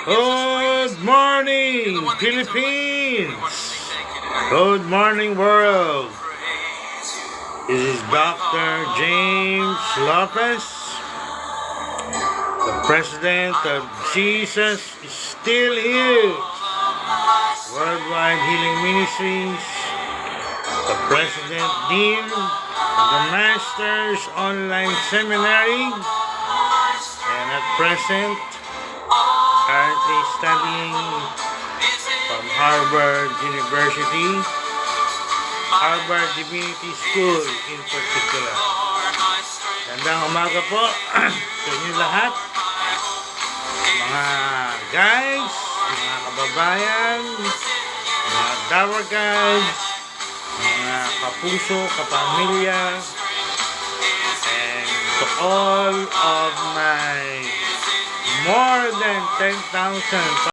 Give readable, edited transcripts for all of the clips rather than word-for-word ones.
Good morning, Philippines! Good morning, world! This is Dr. James Lopez, the President of Jesus is Still Here, Worldwide Healing Ministries, the President Dean of the Masters Online Seminary, and at present, currently studying from Harvard University, Harvard Divinity School in particular. Gandang umaga po sa inyo lahat, mga guys, mga kababayan, mga tower guys, mga kapuso, kapamilya, and to all of my more than 10,000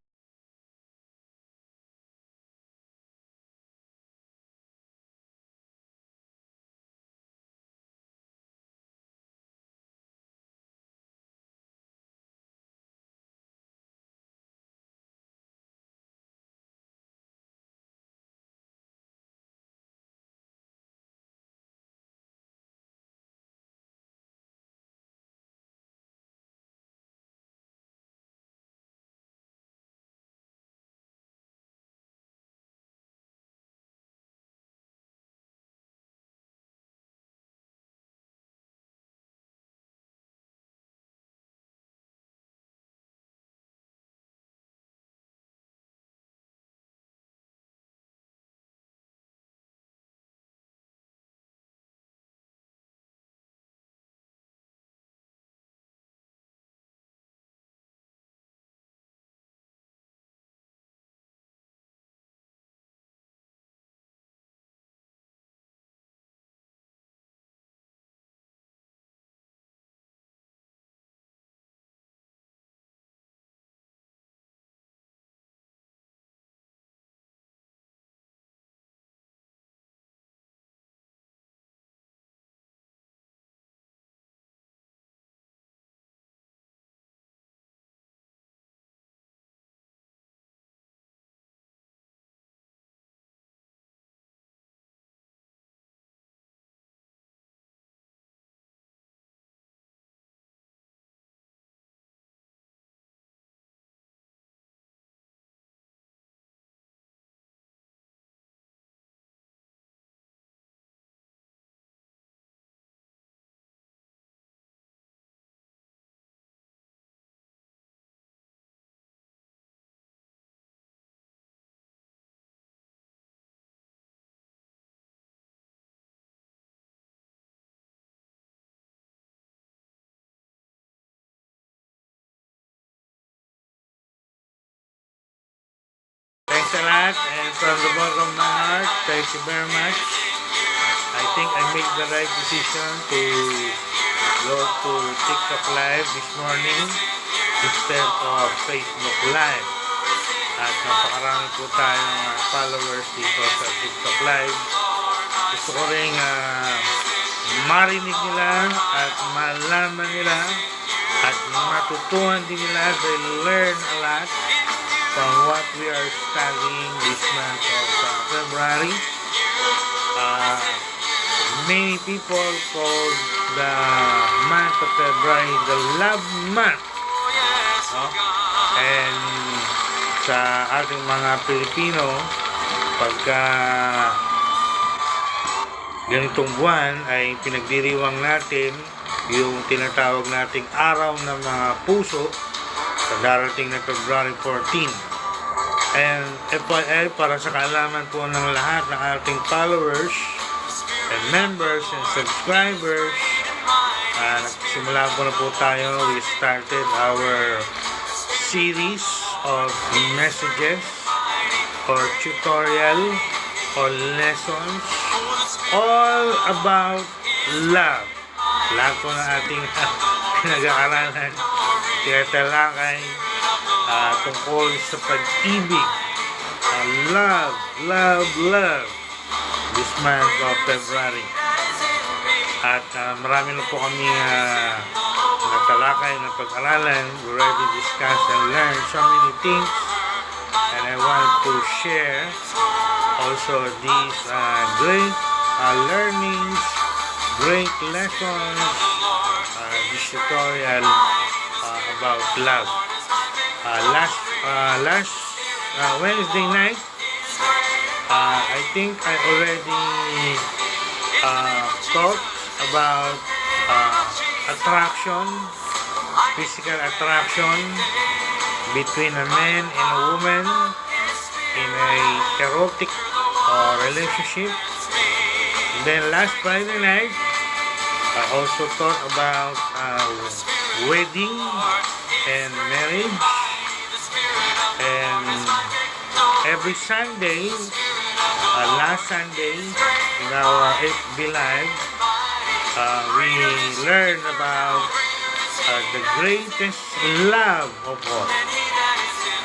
Thanks a lot, and from the bottom of my heart, thank you very much. I think I made the right decision to go to TikTok Live this morning instead of Facebook Live. At napakarami po tayong followers dito sa TikTok Live. Gusto ko rin marinig nila at malaman nila at matutuhan din nila. They learn a lot from what we are studying this month of February. Many people call the month of February the love month. No? And sa ating mga Pilipino, pagka ganitong buwan ay pinagdiriwang natin yung tinatawag nating araw ng mga puso sa darating na February 14. And FYI, para sa kaalaman po ng lahat ng ating followers and members and subscribers, nagsimula po na po tayo. We started our series of messages or tutorial or lessons all about love. Lahat po ng ating pinag-aaralan, tinatalakay tungkol sa pag-ibig, love, love, love this month of February. At marami na po kami na talakay na pag-aralan. We already discussed and learned so many things, and I want to share also these great learnings, great lessons, this tutorial about love. Last Wednesday night, I think I already talked about attraction, physical attraction between a man and a woman in a erotic relationship. And then last Friday night, I also talked about wedding and marriage. And every Sunday, last Sunday, in our FB Live, we learn about the greatest love of all.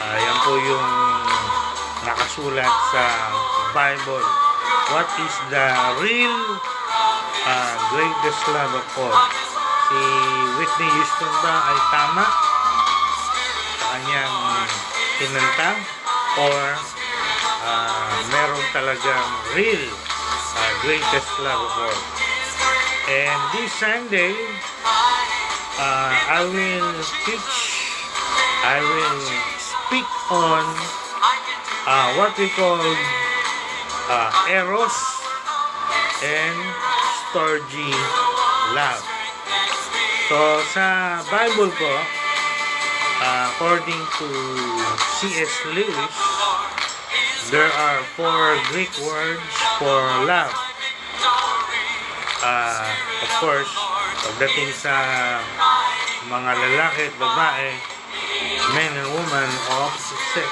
Yan po yung nakasulat sa Bible. What is the real greatest love of all? Si Whitney Houston ba ay tama sa kanyang kinanta? Or meron talagang real greatest love of all? And this Sunday, I will speak on what we call Eros and Storge love. So, sa Bible po, according to C.S. Lewis, there are 4 Greek words for love. Of course, pagdating sa mga lalaki at babae, men and women of opposite sex,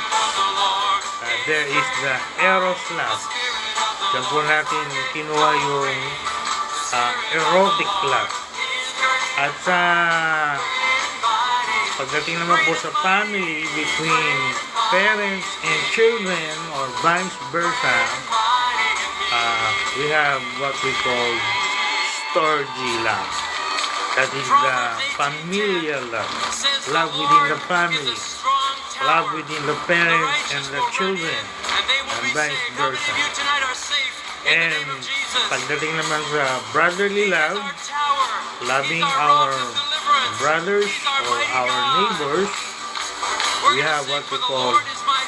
there is the Eros love. Diyan po natin kinuha yung erotic love. At sa pagdating naman po sa family between parents and children or vice versa, we have what we call Storge love. That is the familial love. Love within the family. Love within the parents and the children. And vice versa. And pagdating naman sa brotherly love, loving our brothers or our neighbors, we have what we call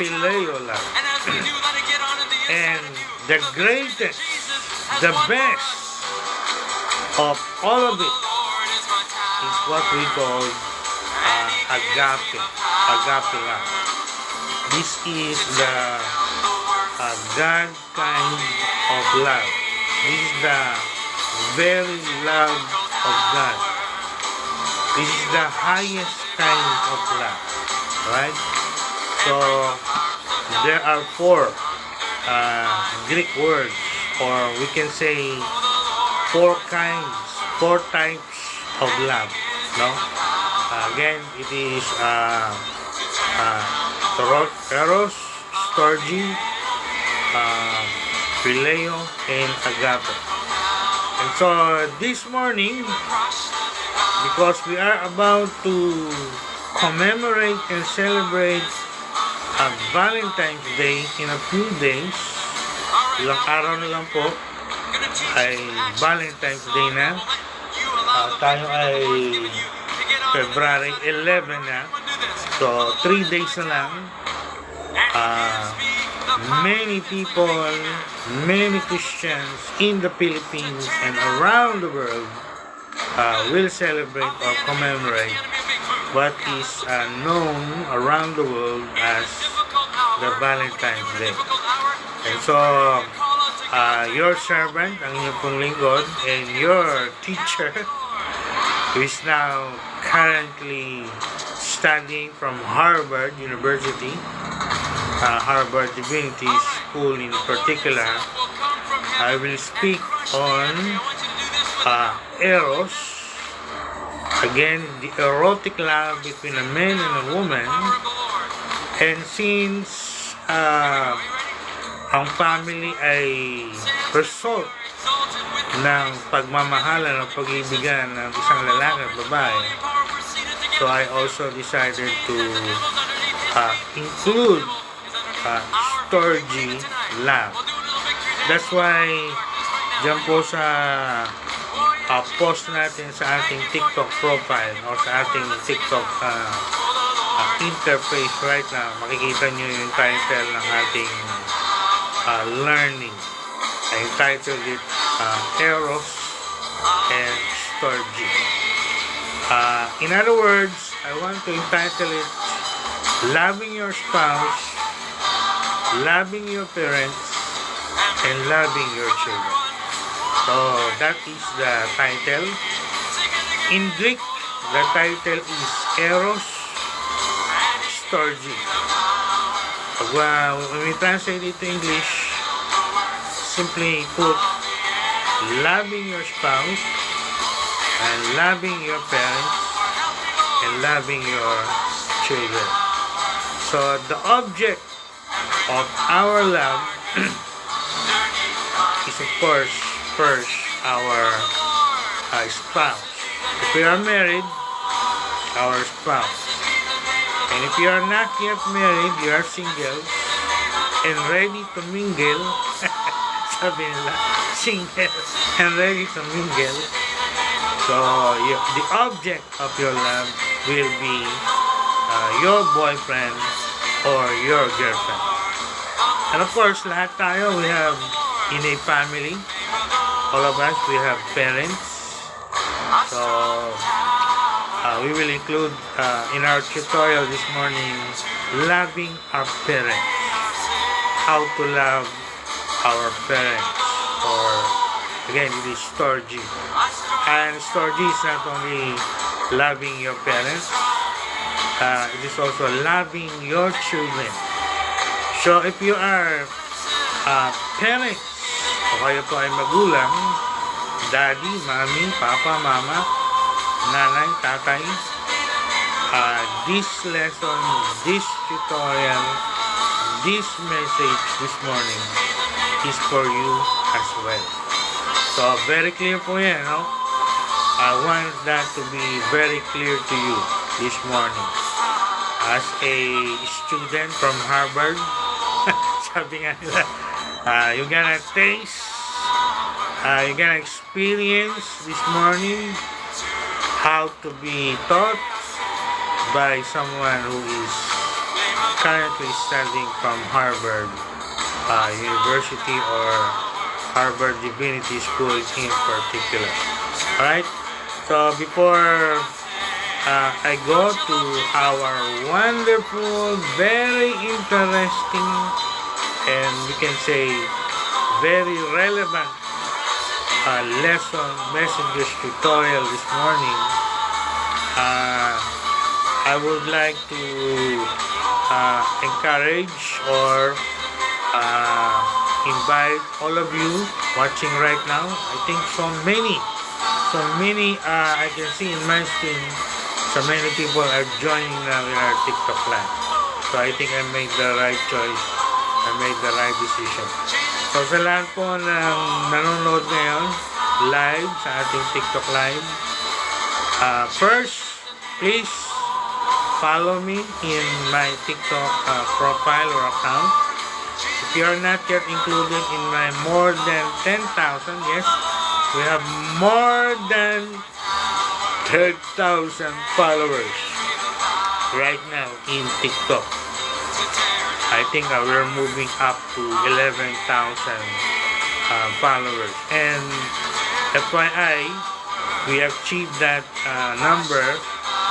filial love. And the greatest, the best of all of it is what we call agape love. This is the God kind of love. This is the very love of God. This is the highest kind of love, right? So there are 4 Greek words, or we can say 4 types of love. No? Again, it is Eros, Storge, Phileo, and Agape. And so this morning, because we are about to commemorate and celebrate Valentine's Day in a few days, ilang araw na lang po ay Valentine's Day na. Tayo ay February 11 na. So 3 days na lang. Many people, many Christians in the Philippines and around the world will celebrate or commemorate what is known around the world as the Valentine's Day. And so, your servant, ang inyong pong lingkod, and your teacher, who is now currently studying from Harvard University, Harvard Divinity School in particular, I will speak on Eros. Again, the erotic love between a man and a woman. And since ang family ay result ng pagmamahalan o pag-ibigan ng isang lalaki at babae, So I also decided to include Storge Lab. That's why dyan po sa post natin sa ating TikTok profile o sa ating TikTok interface right now, makikita nyo yung title ng ating learning. I entitled it Eros and Storge. In other words, I want to entitle it Loving Your Spouse, Loving Your Parents, and Loving Your Children. So that is the title. In Greek, the title is Eros Storge. When we translate it to English, simply put, loving your spouse, and loving your parents, and loving your children. So the object of our love is, of course, first our spouse. If we are married, our spouse. And if you are not yet married, you are single and ready to mingle. Sabi nila, single and ready to mingle. So the object of your love will be your boyfriend or your girlfriend. And of course, lahat tayo, we have in a family, all of us, we have parents. So we will include in our tutorial this morning, loving our parents, how to love our parents, or again, it is Storge. And Storge is not only loving your parents, it is also loving your children. So if you are parents, o kayo po ay magulang, daddy, mommy, papa, mama, nanay, tatay, this lesson, this tutorial, this message this morning is for you as well. So very clear po yan, no? I want that to be very clear to you this morning. As a student from Harvard, sabi nga nila, you're gonna taste, you're gonna experience this morning how to be taught by someone who is currently studying from Harvard University or Harvard Divinity School in particular. Alright, so before I go to our wonderful, very interesting, and we can say very relevant lesson, messages tutorial this morning, I would like to encourage or invite all of you watching right now. I think so many I can see in my screen, so many people are joining now in our TikTok live. So I think I made the right choice. I made the right decision. So sa lahat po ng nanonood ngayon live sa ating TikTok live, first, please follow me in my TikTok profile or account. If you are not yet included in my more than 10,000, yes, we have more than 10,000 followers right now in TikTok. I think we're moving up to 11,000 followers. And FYI, we achieved that number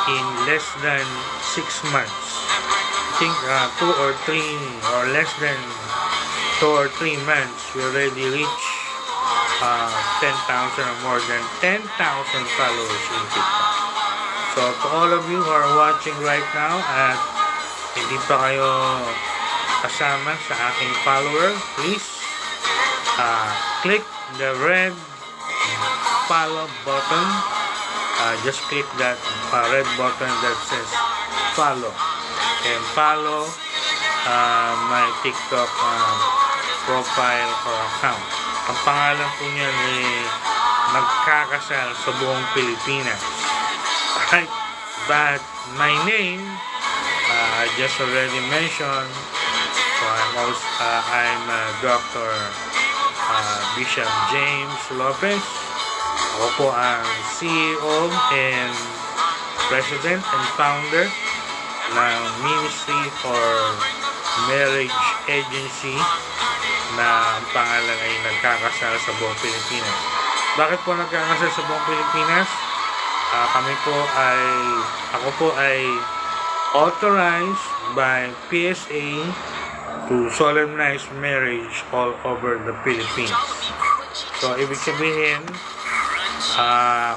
in less than 6 months. I think 2 or 3 or less than 2 or 3 months, we already reached 10,000 or more than 10,000 followers in TikTok. So to all of you who are watching right now at hindi pa kayo kasama sa aking follower, please click the red follow button. Just click that red button that says follow, and follow my TikTok profile or account. Ang pangalan po niyan ay Magkakasal sa Buong Pilipinas. Alright, But my name, I just already mentioned. So I'm Dr. Bishop James Lopez. Ako po ang CEO and President and Founder ng Ministry for Marriage Agency na ang pangalan ay Nagkakasal sa Buong Pilipinas. Bakit po nagkakasal sa Buong Pilipinas? Ako po ay authorized by PSA to solemnize marriage all over the Philippines. So, ibig sabihin,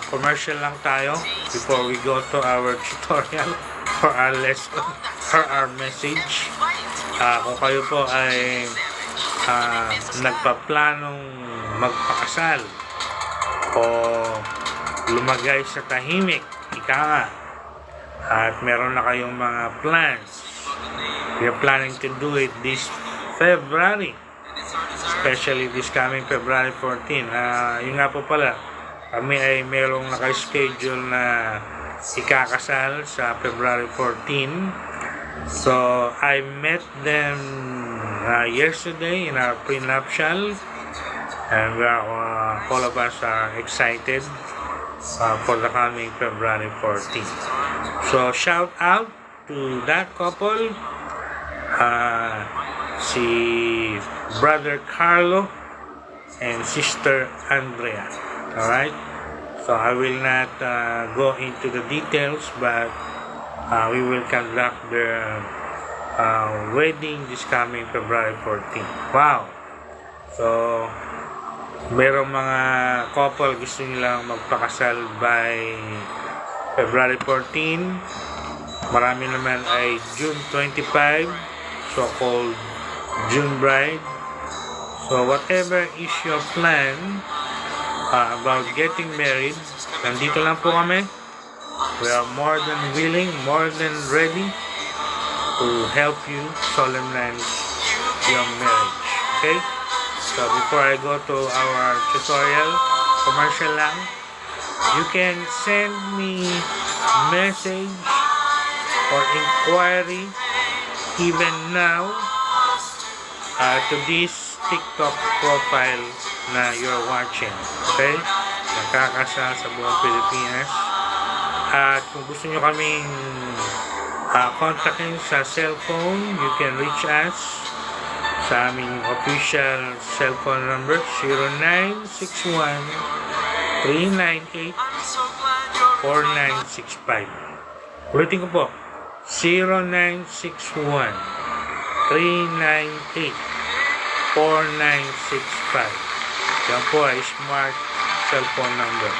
commercial lang tayo before we go to our tutorial for our lesson, for our message. Kung kayo po ay nagpaplanong magpakasal o lumagay sa tahimik, ika nga, at meron na kayong mga plans, we are planning to do it this February, especially this coming February 14. Yun nga po pala, kami ay merong naka-schedule na ikakasal sa February 14. So I met them yesterday in our prenuptial, and all of us are excited for the coming February 14. So shout out to that couple, si Brother Carlo and Sister Andrea. Alright, so I will not go into the details, but we will conduct the wedding this coming February 14. Wow! So, merong mga couple gusto nilang magpakasal by February 14. Marami naman ay June 25, so-called June bride. So, whatever is your plan about getting married, nandito lang po kami. We are more than willing, more than ready to help you solemnize your marriage. Okay? So before I go to our tutorial, commercial lang, you can send me message or inquiry even now to this TikTok profile na you're watching. Okay? Nagkakasal sa buong Pilipinas. At kung gusto nyo kaming kontakin sa cellphone, you can reach us sa aming official cellphone number, 0961-398-4965. Ulitin ko po, 0961-398-4965. Yan po ay smart cellphone number.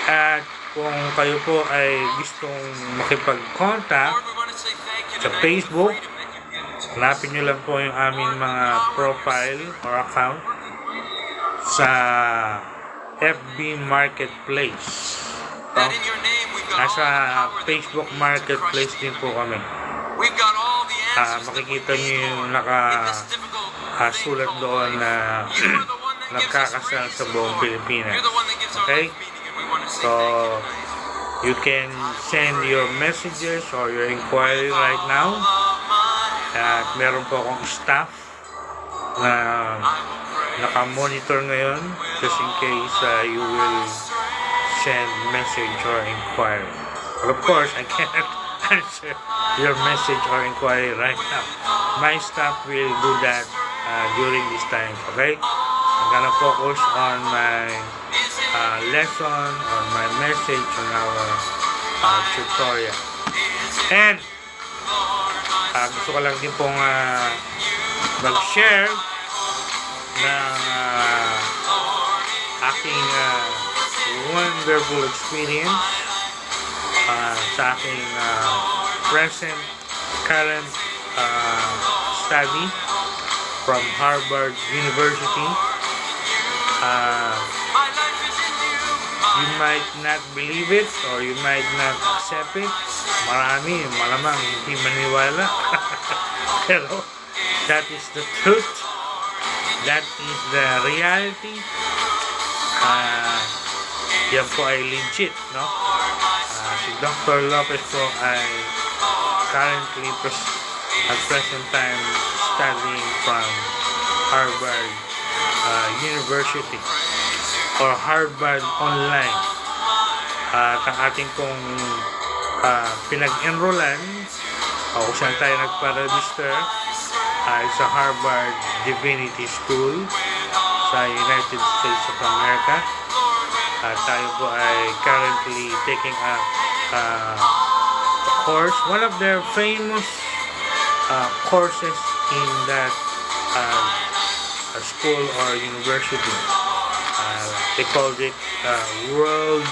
At kung kayo po ay gustong makipag-contact sa Facebook, hanapin nyo lang po yung aming mga profile or account sa FB Marketplace. So, nasa Facebook Marketplace din po kami. Makikita nyo yung nakasulat doon na nagkakasal sa buong Pilipinas. Okay? So, you can send your messages or your inquiry right now. At meron po akong staff na naka-monitor ngayon just in case you will send message or inquiry. But of course, I cannot answer your message or inquiry right now. My staff will do that during this time. Okay? I'm gonna focus on my lesson, on my message, on our tutorial. And gusto ko lang din pong mag-share ng aking wonderful experience sa aking present, current study from Harvard University. You might not believe it or you might not accept it. Marami, malamang hindi maniwala. Pero that is the truth. That is the reality. Yan po ay legit, no? Dr. Lopez po ay currently at present time studying from Harvard University or Harvard Online. At ang ating pong pinag-enrollan kung saan tayo nagpa-register ay sa Harvard Divinity School sa United States of America. At tayo po ay currently taking a course, one of the famous courses in that school or university. They called it World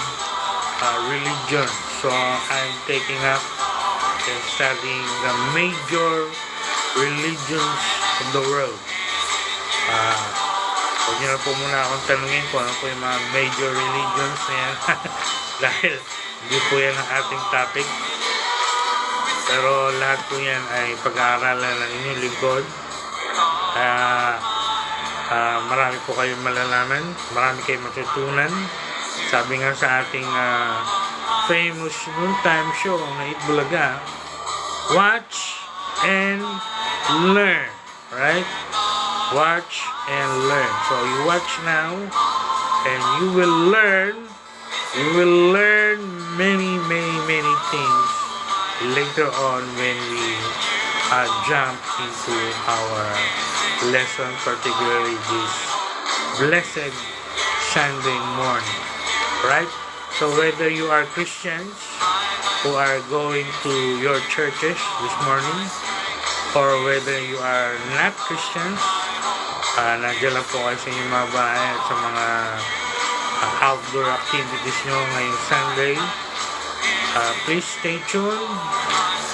Religion. So I'm taking up and studying the major religions of the world. Huwag niyo na po muna akong tanungin kung ano po yung mga major religions na yan. Dahil hindi po yan ang ating topic. Pero lahat po yan ay pag-aaralan ng inyong lingkod. Marami po kayong malalaman, marami kayong matutunan. Sabi nga sa ating famous noontime show na Itbulaga, watch and learn, right? Watch and learn. So you watch now and you will learn many things later on when we jump into our lesson, particularly this blessed Sunday morning, right? So whether you are Christians who are going to your churches this morning, or whether you are not Christians, nandiyan lang po kayo sa inyong mga bahay at sa mga outdoor activities nyo ngayong Sunday, please stay tuned,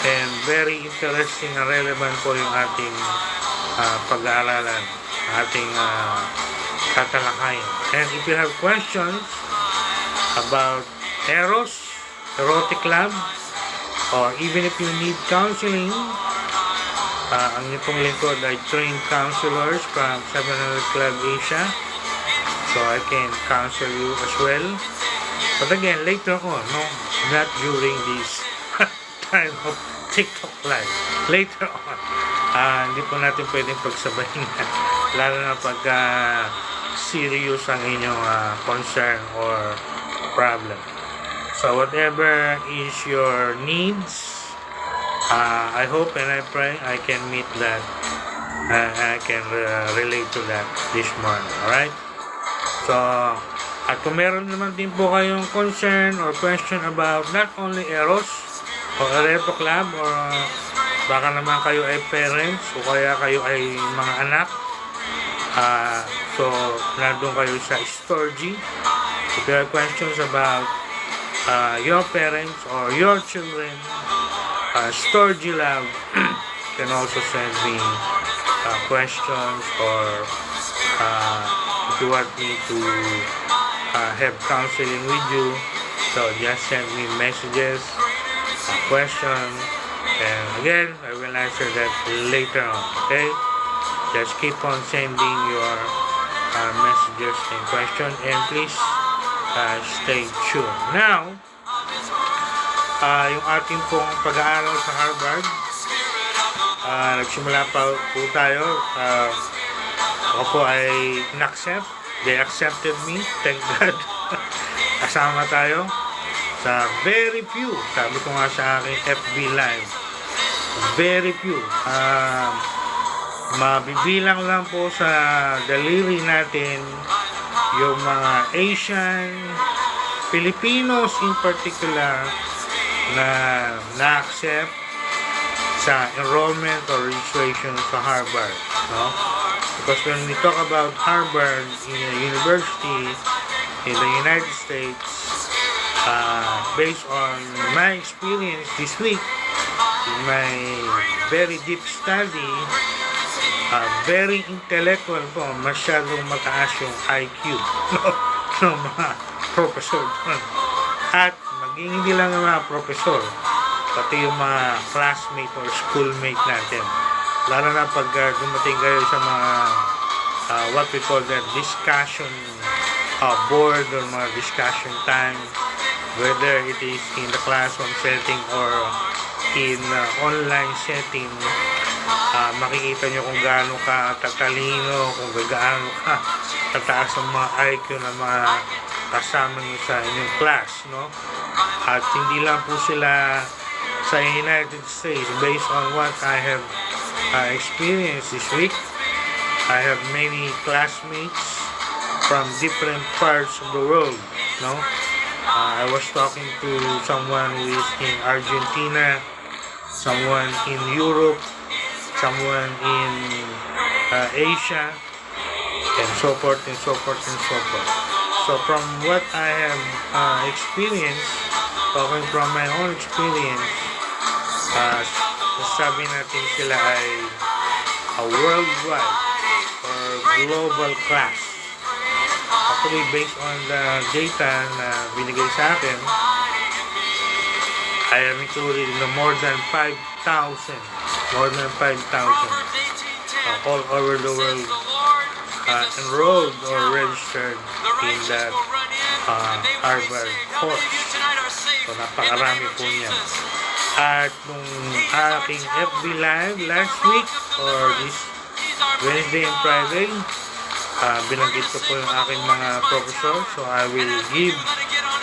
and very interesting and relevant po yung ating pag-aaralan, ating tatalakayin. And if you have questions about erotic love, or even if you need counseling, ang inyong pong lingkod ay trained counselors from 700 Club Asia, so I can counsel you as well. But again, later on, no, not during this time of TikTok live. Later on, hindi po natin pwedeng pagsabayin lalo na pag serious ang inyong concern or problem. So whatever is your needs, I hope and I pray I can meet that, I can relate to that this morning. Alright? So, at kung meron naman din po kayong concern or question about not only Eros or Ereto Club, or baka naman kayo ay parents o kaya kayo ay mga anak, so nandun kayo sa Storge. If you have questions about your parents or your children, Storge Love can also send me questions, or if you want me to have counseling with you, so just send me messages, questions, and again I will answer that later on. Okay, just keep on sending your messages and questions, and please stay tuned. Now, yung ating pong pag-aaral sa Harvard, nagsimula pa po tayo. Ako po ay in-accept. They accepted me, thank God. Kasama tayo sa very few, sabi ko nga sa aking FB Live, very few, mabibilang lang po sa daliri natin yung mga Asian, Filipinos in particular, na na-accept sa enrollment or registration sa Harvard, no? Because when we talk about Harvard University in the United States, based on my experience this week, in my very deep study, very intellectual po, masyadong mataas yung IQ ng mga professor doon. At maging hindi lang ng mga professor, pati yung mga classmate or schoolmate natin. Lalo na pag dumating kayo sa mga what we call that discussion board or mga discussion time, whether it is in the classroom setting or in online setting. Makikita nyo kung gaano ka tatalino, kung gaano ka tataas ang mga IQ ng mga kasama nyo sa inyong class, no? At hindi lang po sila sa United States. Based on what I have experienced this week, I have many classmates from different parts of the world, no? I was talking to someone who is in Argentina, someone in Europe, someone in Asia, and so forth and so forth and so forth. So from what I have experienced, talking from my own experience, sabi natin sila ay a worldwide or global class. Actually, based on the data na binigay sa akin, I am included in the more than 5,000 all over the world enrolled or registered in that Harvard course. So napakarami po niya. At nung aking FB Live last week or this Wednesday and Friday, binanggit ko po yung aking mga professor. So I will give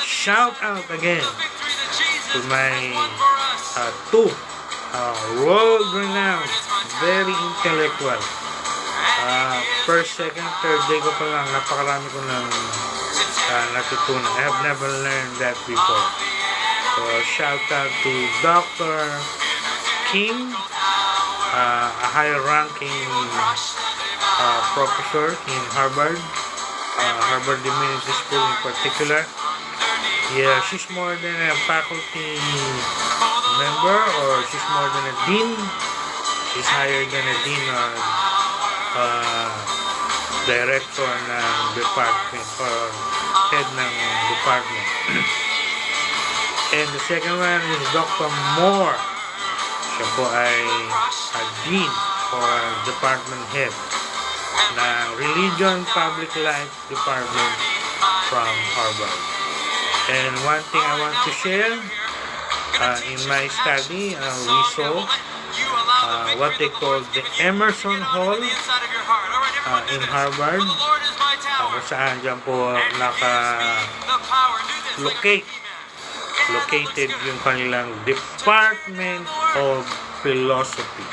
shout out again to my two world-renowned, very intellectual. First, second, third day ko pa lang, napakarami ko ng natutunan. I have never learned that before. So, shout out to Dr. King, a high-ranking professor in Harvard, Harvard Divinity School in particular. Yeah, she's more than a faculty member, or she's more than a dean. She's higher than a dean or director ng department or head ng department. And the second one is Dr. Moore. Siya po ay a dean or department head ng Religion Public Life Department from Harvard. And one thing I want to share, in my study, we saw what they call the Emerson Hall in Harvard, kung saan dyan po located yung kanilang Department of Philosophy.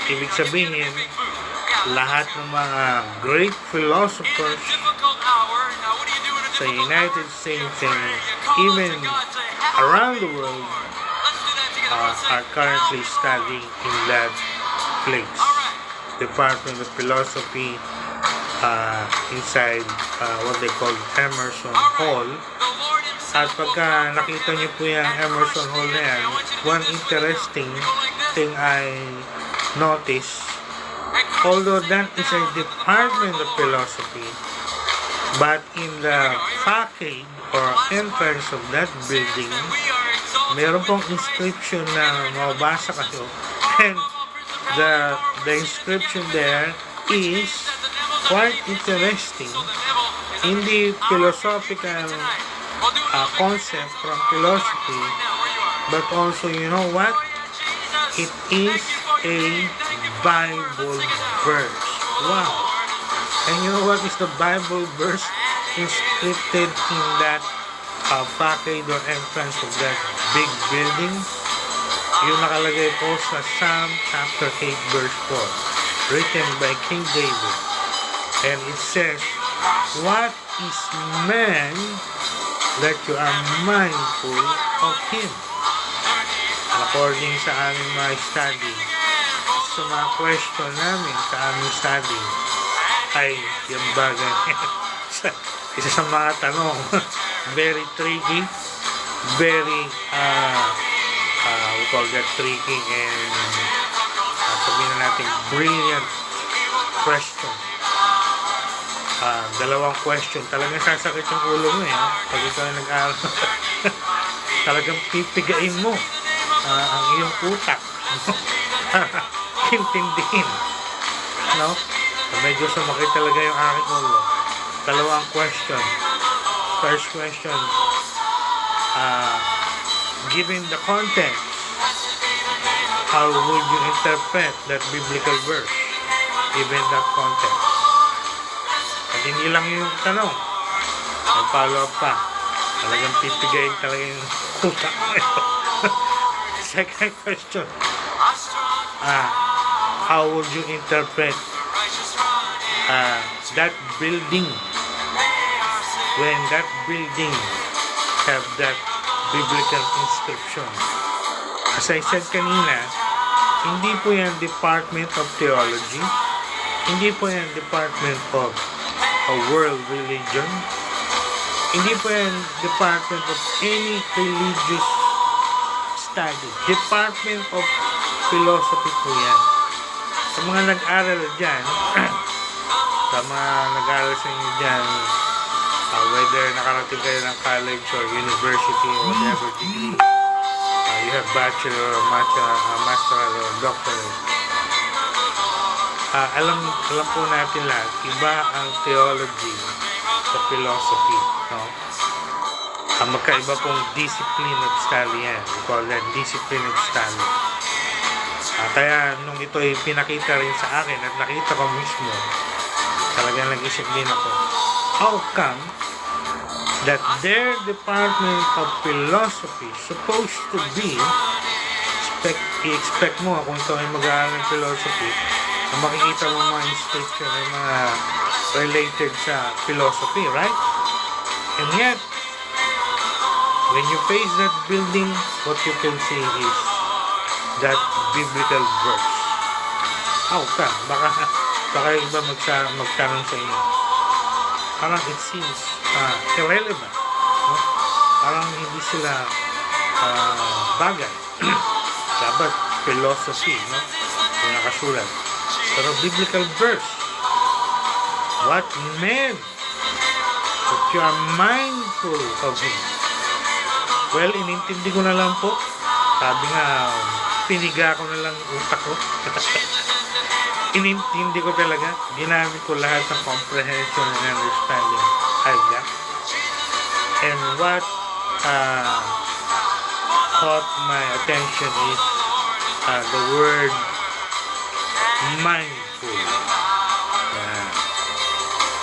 Ibig sabihin, lahat ng mga great philosophers sa United States and even around the world are currently studying in that place, Department of Philosophy, inside what they call Emerson Hall. At pagka nakita niyo po yung Emerson Hall na yan, one interesting thing I noticed, although that is a Department of Philosophy, but in the facade or entrance of that building, meron pong inscription na mababasa kayo. And the inscription there is quite interesting in the philosophical concept from philosophy, but also, you know what? It is a Bible verse. Wow! And you know what is the Bible verse inscripted in that facade or entrance of that big building? Yung nakalagay po sa Psalm chapter 8 verse 4, written by King David. And it says, "What is man that you are mindful of him?" According sa aming mga study, sa mga question namin sa aming study, ay yung bagay isa sa mga tanong very tricky, very we call that tricky, and sabihin na natin brilliant question. Dalawang question, talagang sasakit yung ulo mo pag ikaw ay nag-aaral. Talagang pipigain mo ang iyong utak intindihin, no? Medyo sumakit talaga yung aking ulo. Dalawang question. First question, given the context, how would you interpret that biblical verse given that context? At hindi lang yung tanong, may follow up pa. Talagang pipigayin talaga yung utak mo ito. Second question, how would you interpret that building when that building have that biblical inscription? As I said kanina, hindi po yan Department of Theology, hindi po yan Department of World Religion, hindi po yan Department of any religious study. Department of Philosophy po yan. Sa mga nag-aral dyan, sa mga nag-aral sa inyo dyan, whether nakarating kayo ng college or university or whatever degree, you have bachelor or master or doctorate, alam po natin lahat, iba ang theology sa philosophy, no? Magkaiba pong discipline of study yan. We call that discipline of study. Kaya nung ito ay pinakita rin sa akin at nakita ko mismo, talagang nag-isip din ako, how come that their Department of Philosophy supposed to be, i-expect mo kung ito ay mag-aaral ng philosophy, makikita mo mga inscription ay mga related sa philosophy, right? And yet, when you face that building, what you can see is that biblical verse. How come? Baka iba magtanong sa inyo. Parang it seems irrelevant. No? Parang hindi sila bagay. Dapat philosophy, no? Yung nakasulat. Pero biblical verse, what man that you are mindful of him? Well, inintindi ko na lang po. Sabi nga, piniga ko na lang utak ko. Inintindi ko talaga. Ginamit ko lahat ng comprehension and understanding I've got. And what caught my attention is the word mindful.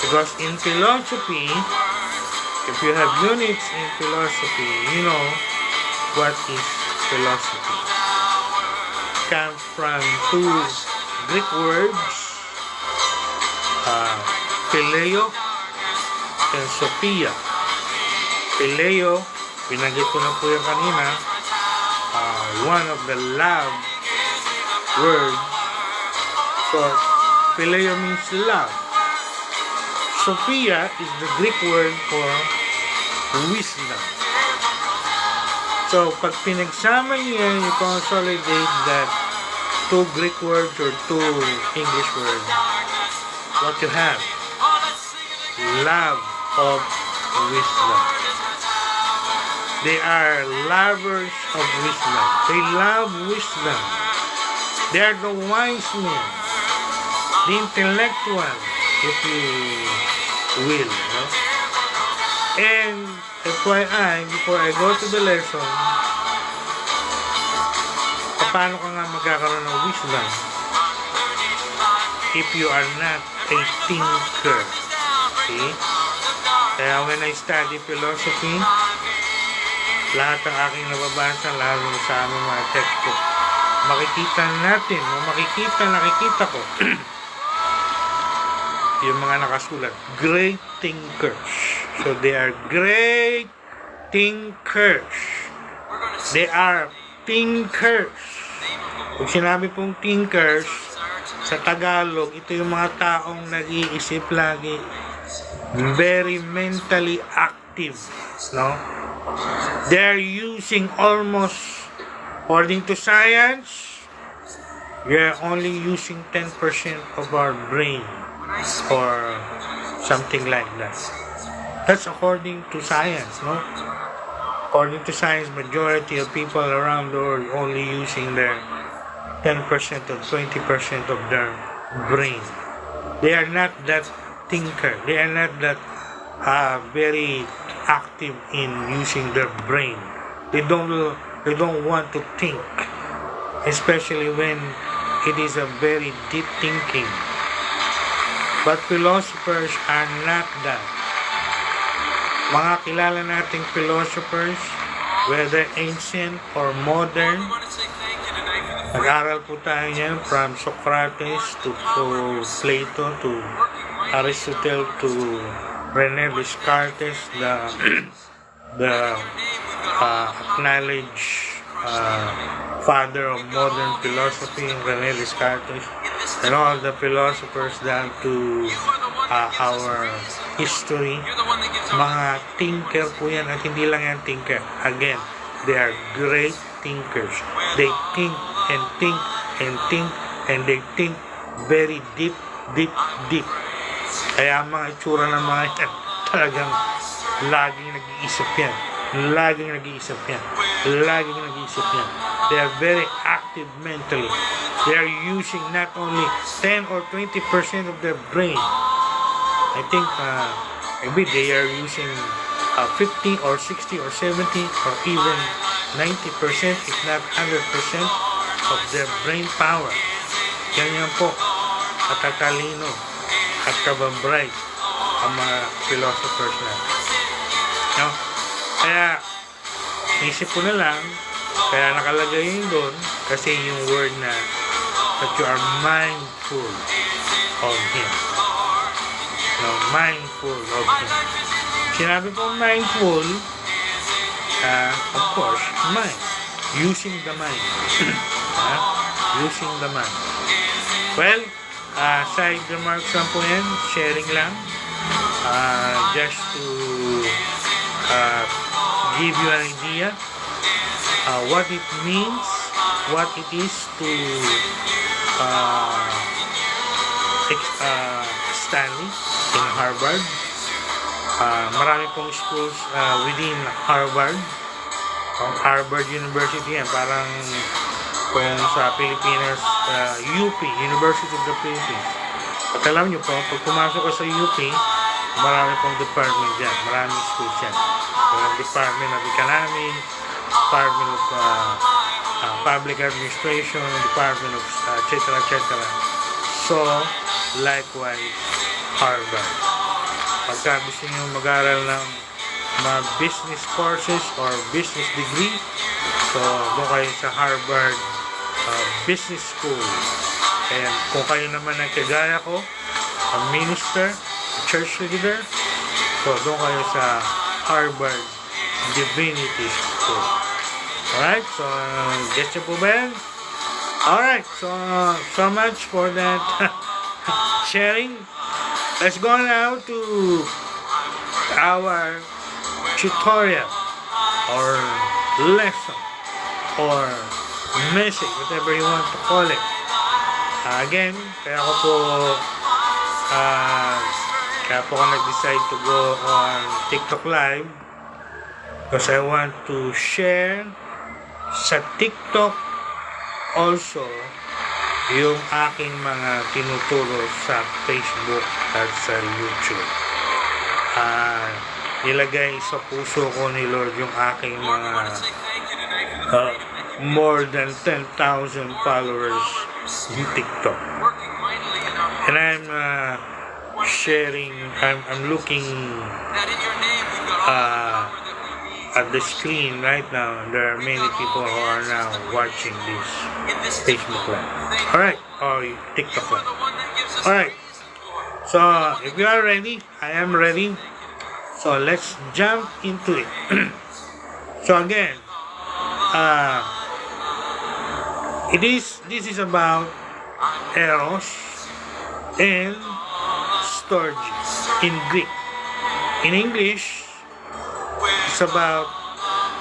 Because in philosophy, if you have units in philosophy, you know what is philosophy. It comes from two Greek words, phileo and sophia. Phileo, binanggit ko na po yung kanina, one of the love words. So, phileo means love. Sophia is the Greek word for wisdom. So, pag pinagsama niya, you consolidate that two Greek words or two English words, what you have? Love of wisdom. They are lovers of wisdom. They love wisdom. They are the wise men, the intellectual, if you will. No? And FYI, before I go to the lesson, paano ka nga magkakaroon ng wisdom if you are not a thinker? See? Kaya when I study philosophy, lahat ng aking nababasa, lalo sa aming mga textbook, makikita natin, nakikita ko yung mga nakasulat, great thinkers. So they are great thinkers. They are thinkers. Kung sinabi pong thinkers, sa Tagalog, ito yung mga taong nag-iisip lagi, very mentally active, no? They're using almost, according to science, we're only using 10% of our brain or something like that. That's according to science, no? According to science, majority of people around the world only using their 10% or 20% of their brain. They are not that thinker. They are not that very active in using their brain. They don't want to think, especially when it is a very deep thinking. But philosophers are not that. Mga kilala nating philosophers, whether ancient or modern, nag-aral po tayo yan from Socrates to Plato to Aristotle to René Descartes, the acknowledged father of modern philosophy, René Descartes, and all the philosophers down to our history. Mga thinker po yan, at hindi lang yan thinker. Again, they are great thinkers. They think and think and think and they think very deep. Kaya ang mga itsura ng mga yan, talagang laging nag-iisip yan. They are very active mentally. They are using not only 10 or 20% of their brain. I think maybe they are using 50 or 60 or 70 or even 90%, if not 100% of their brain power. Ganyan po katatalino at kababray ang mga philosophers na. No? Kaya isip ko na lang, kaya nakalagay yun doon kasi yung word na that you are mindful of Him. No, mindful of Him. Sinabi ko mindful, of course, mind. Using the mind. Using the mind. Well, side remarks lang po yan, sharing lang. Just to give you an idea what it means, what it is to study in Harvard. Marami pong schools within Harvard. Harvard University yan, parang kung sa Pilipinas, UP, University of the Philippines. At alam nyo po, pag pumasok ka sa UP, marami pong department dyan, maraming schools dyan. Department of Economics, Department of Public Administration, Department of etc. So, likewise, Harvard. Pagka gusto nyo mag-aral ng mga business courses or business degree, so doon kayo sa Harvard Business School. And kung kayo naman ang kagaya ko, a minister, a church leader, so doon kayo sa Harvard Divinity School. Alright, so get your po ba yan? Alright, so much for that sharing. Let's go now to our tutorial or lesson or message, whatever you want to call it. Again, kaya po ako nag-decide to go on TikTok Live because I want to share sa TikTok also yung aking mga tinuturo sa Facebook at sa YouTube. Nilagay sa puso ko ni Lord yung aking mga more than 10,000 followers in TikTok. And I'm sharing, I'm looking at the screen right now. There are many people who are now watching this Facebook Live. Alright, or TikTok Live. Alright, so if you are ready, I am ready. So let's jump into it. So again, this is about Eros and Storge in Greek. In English, it's about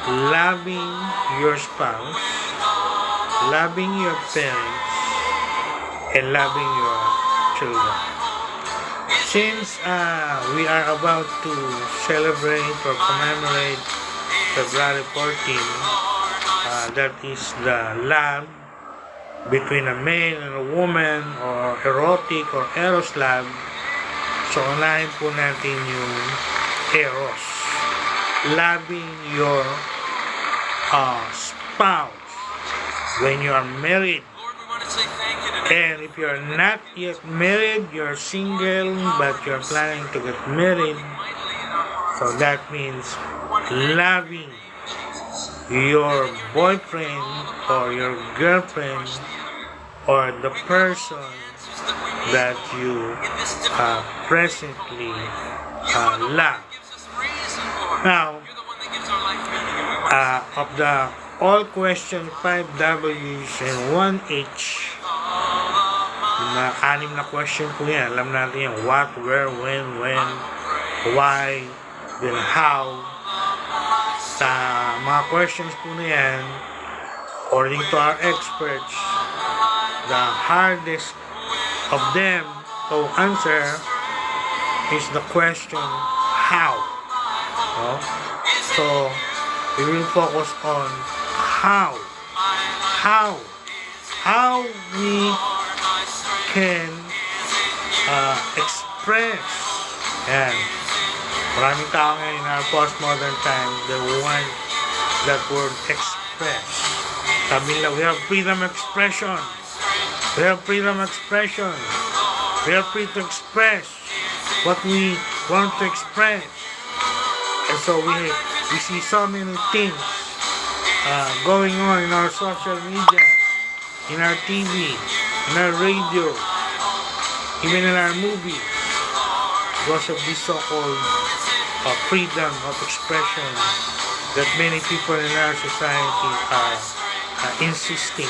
loving your spouse, loving your parents, and loving your children. Since we are about to celebrate or commemorate February 14, that is the love between a man and a woman, or erotic or eros love. So unahin po natin yung eros. loving your spouse when you are married. And if you're not yet married, you're single, but you're planning to get married, so that means loving your boyfriend or your girlfriend or the person that you presently love. Now, of the all question 5 W's and 1 H, na 6 na question po yan. Alam natin yung what, where, when, why, then how. Sa mga questions po na yan, according to our experts, the hardest of them to answer is the question how. So we will focus on how we can express. And maraming tao ngayon in our postmodern time, they want that word express. Sabi nila, we have freedom of expression. We have freedom of expression. We are free to express what we want to express. And so we see so many things going on in our social media, in our TV, in our radio, even in our movies, because of this so-called freedom of expression that many people in our society are insisting.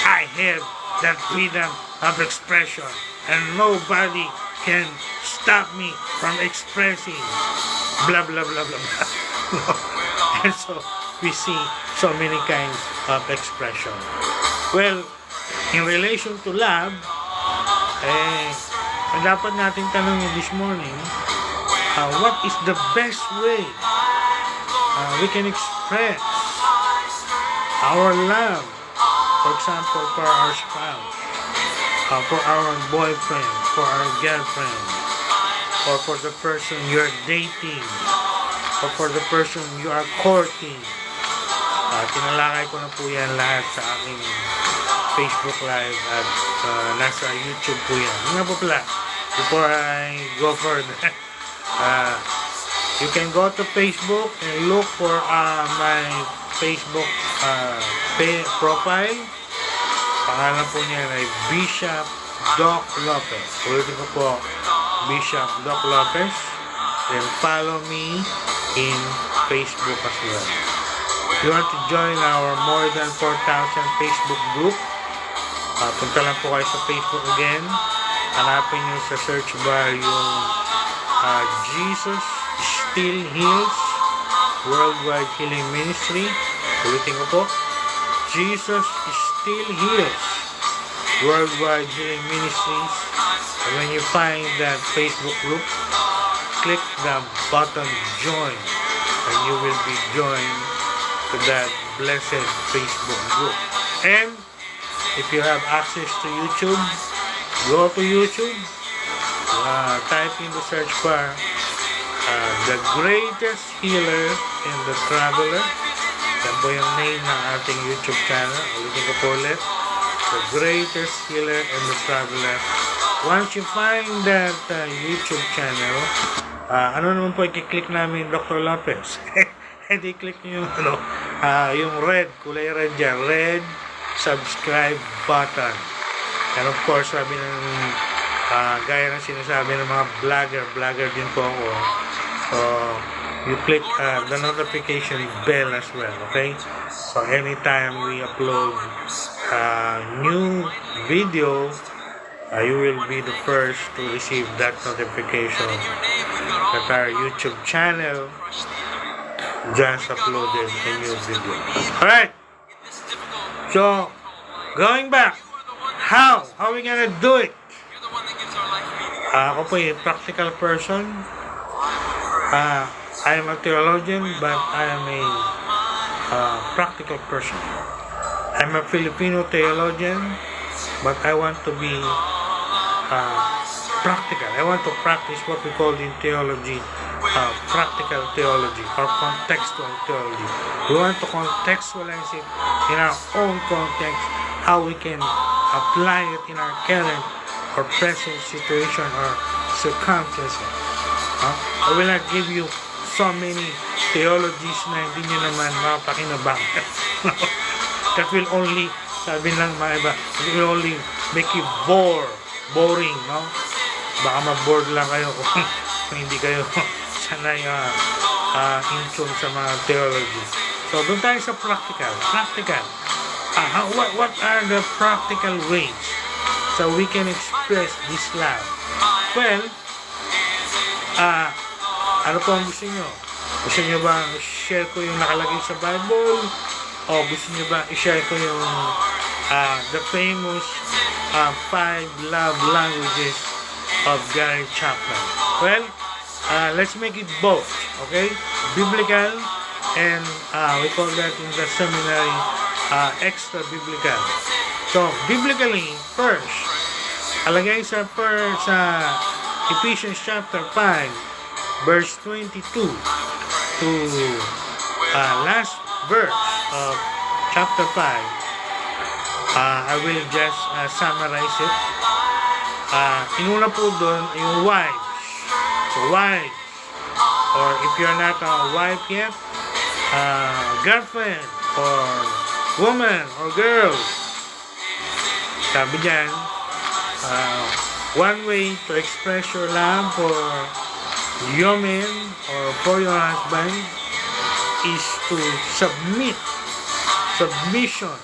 I have that freedom of expression and nobody can stop me from expressing blah blah blah blah blah. And so we see so many kinds of expression. Well, in relation to love, ang dapat natin tanongin this morning, what is the best way we can express our love, for example, for our spouse, for our boyfriend, for our girlfriend, or for the person you're dating, or for the person you are courting. Tinalakay ko na po yan lahat sa aking Facebook Live at nasa YouTube po yan. Nga po pala, before I go further, you can go to Facebook and look for my Facebook profile. Pangalan po niya ay Bishop Doc Lopez. Ulitin ko po, Bishop Doc Lopez. Then follow me in Facebook as well. If you want to join our more than 4,000 Facebook group, punta lang po kayo sa Facebook again. Hanapin nyo sa search bar yung Jesus Still Heals Worldwide Healing Ministry. Ulitin ko po, Jesus Still Heals Worldwide Healing Ministries. And when you find that Facebook group, click the button join and you will be joined to that blessed Facebook group. And if you have access to YouTube, go to YouTube, type in the search bar the greatest healer and the traveler. Yan po yung name ng ating YouTube channel. Ulitin ko po ulit, the greatest healer and the traveler. Once you find that YouTube channel, ano naman po i-click namin, Dr. Lopez? And i-click nyo yung yung red, kulay red dyan, red subscribe button. And of course, sabi ng gaya ng sinasabi ng mga vlogger din po ako. So, you click the notification bell as well, okay? So, anytime we upload new video, you will be the first to receive that notification that our YouTube channel just uploaded a new video. Alright, so going back, how are we gonna do it? Ako po yung practical person. I am a theologian, but I am a practical person. I'm a Filipino theologian, but I want to be practical. I want to practice what we call in theology practical theology or contextual theology. We want to contextualize it in our own context, how we can apply it in our current or present situation or circumstances. I will not give you so many theologies na hindi nyo naman mapakinabang. That will only, sabi ng mga iba, it will only make you boring, no? Baka ma-bored lang kayo kung hindi kayo sanay in tune sa mga theology. So, doon tayo sa practical. What are the practical ways so we can express this love? Well, ano po ang gusto nyo? Gusto nyo ba share ko yung nakalagay sa Bible? O gusto nyo ba i-share ko yung the famous 5 love languages of Gary Chapman? Well, let's make it both, okay? Biblical and we call that in the seminary extra biblical. So, biblically, first, alagay sa Ephesians chapter 5, verse 22 to last verse of chapter 5. I will just summarize it. Inuna po doon yung wives. So, wives. Or if you're not a wife yet, girlfriend or woman or girl. Sabi dyan, one way to express your love for your man or for your husband is to submit. Submission.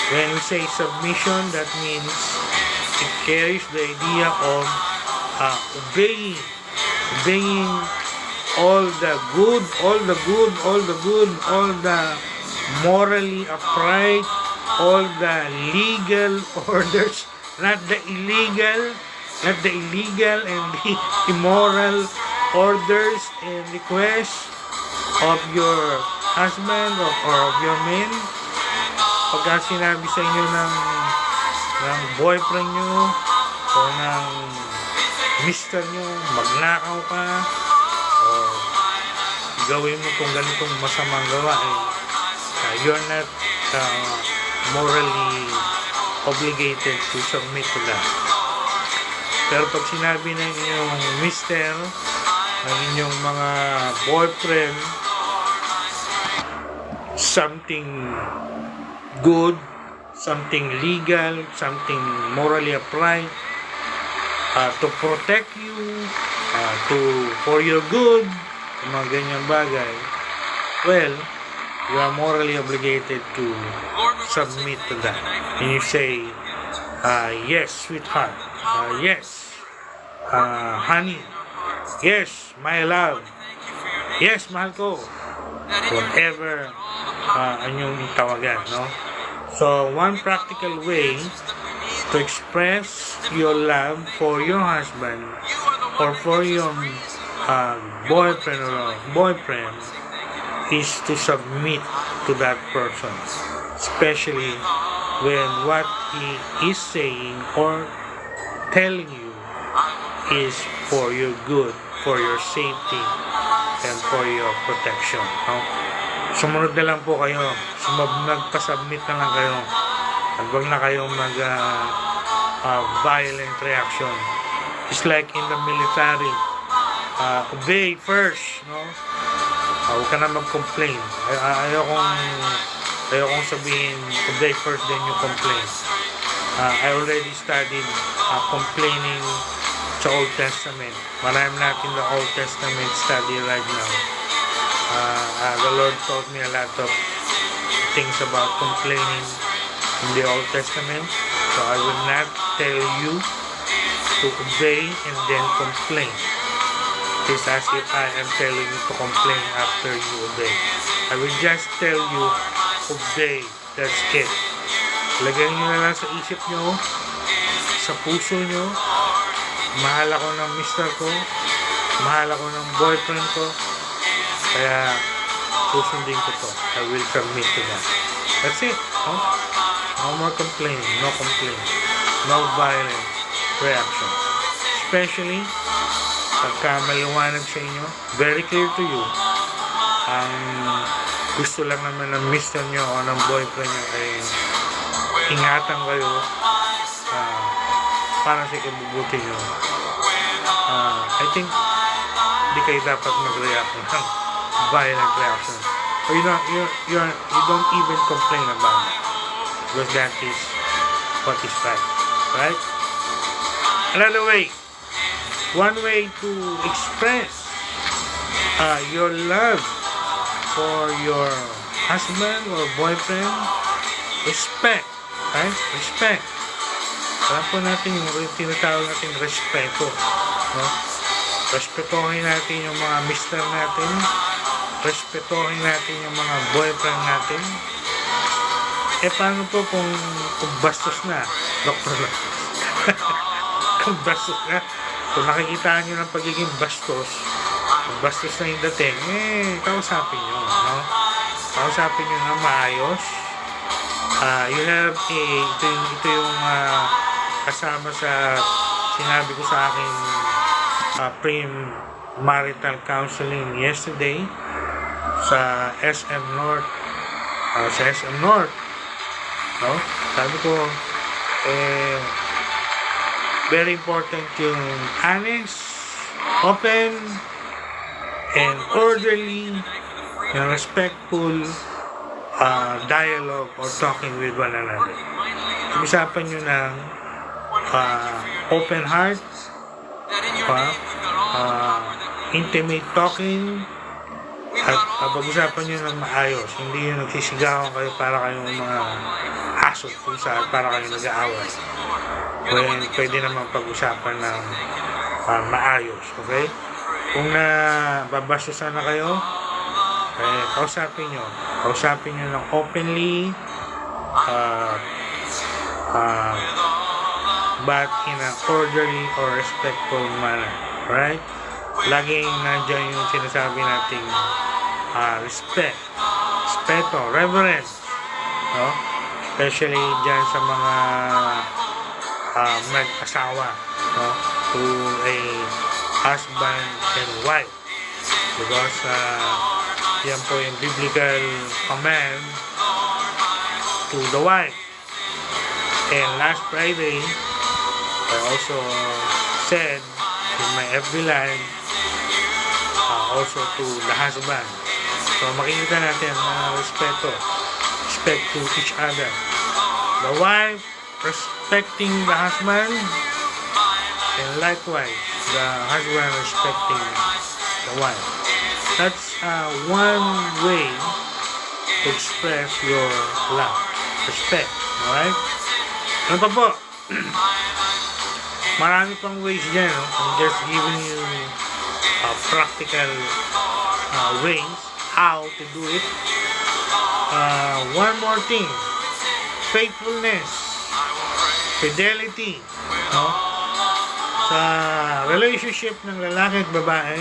When we say submission, that means it carries the idea of obeying all the morally upright, all the legal orders, not the illegal and the immoral orders and requests of your husband or of your man. Pagka sinabi sa inyo ng boyfriend nyo o ng mister nyo, magnakaw ka o gawin mo kung ganitong masamang gawain, you're not morally obligated to submit to that. Pero pag sinabi ng inyong mister, ng inyong mga boyfriend, something good, something legal, something morally upright, to protect you, for your good, mga ganyang bagay, well, you are morally obligated to submit to that. And you say, yes, sweetheart, yes, honey, yes, my love, yes, mahal ko, whatever anyong tawagan, no? So, one practical way to express your love for your husband or for your boyfriend or boyfriend is to submit to that person, especially when what he is saying or telling you is for your good, for your safety, and for your protection. No? Sumunod na lang po kayo. Magpasubmit na lang kayo. At wag na kayong violent reaction. It's like in the military. Obey first. No? Huwag ka na mag-complain. Ayokong sabihin, obey first, then you complain. I already studied complaining sa Old Testament, but I'm not in the Old Testament study right now. The Lord taught me a lot of things about complaining in the Old Testament, so I will not tell you to obey and then complain. It's as if I am telling you to complain after you obey. I will just tell you, obey. That's it. Lagyan nyo na lang sa isip nyo, sa puso nyo, mahal ako ng mister ko, mahal ako ng boyfriend ko, kaya susundin ko to. I will submit to that. That's it. No? No more complaining. No complaint. No violent reaction. Especially pagka maliwanag sa inyo, very clear to you, ang gusto lang naman ng mister nyo o ng boyfriend nyo ay ingatan kayo para sa ikabubuti nyo. I think hindi kayo dapat mag-react ng violent reaction. Or you don't even complain about it, because that is what is right? Another way, one way to express your love for your husband or boyfriend, respect, right? Respect. Alam po natin yung tinatawag natin respeto, no? Respetohin natin yung mga mister natin, respetohin natin yung mga boyfriend natin. Paano po kung bastos na, Dr. Lopez? Kung bastos na, kung nakikita nyo ng pagiging bastos, kung bastos na yung dating, kausapin nyo, no? Kausapin nyo na maayos. You have ito yung kasama sa sinabi ko sa aking pre-marital counseling yesterday sa SM North, no? Sabi ko, very important yung honest, open, and orderly and respectful dialogue or talking with one another. Usapan nyo ng open heart, intimate talking, at pag-usapan nyo ng maayos. Hindi yung nagsisigawan kayo para kayong mga asot pusa at para kayong nag-aaway. Pwede naman pag-usapan ng maayos, okay? Kung babastusan na kayo, kausapin nyo ng openly, but in an orderly or respectful manner, right? Laging nandiyan yung sinasabi nating respeto, reverence, no? Especially dyan sa mga mag-asawa, no? To a husband and wife, because yan po yung biblical command to the wife. And last Friday, I also said in my FB Live, also to the husband. So makikita natin respect to each other. The wife respecting the husband, and likewise the husband respecting the wife. That's one way to express your love, respect. Alright? Ano pa po? Marami pang ways dyan, no? I'm just giving you practical ways how to do it. One more thing, faithfulness, fidelity, no? Sa relationship ng lalaki at babae,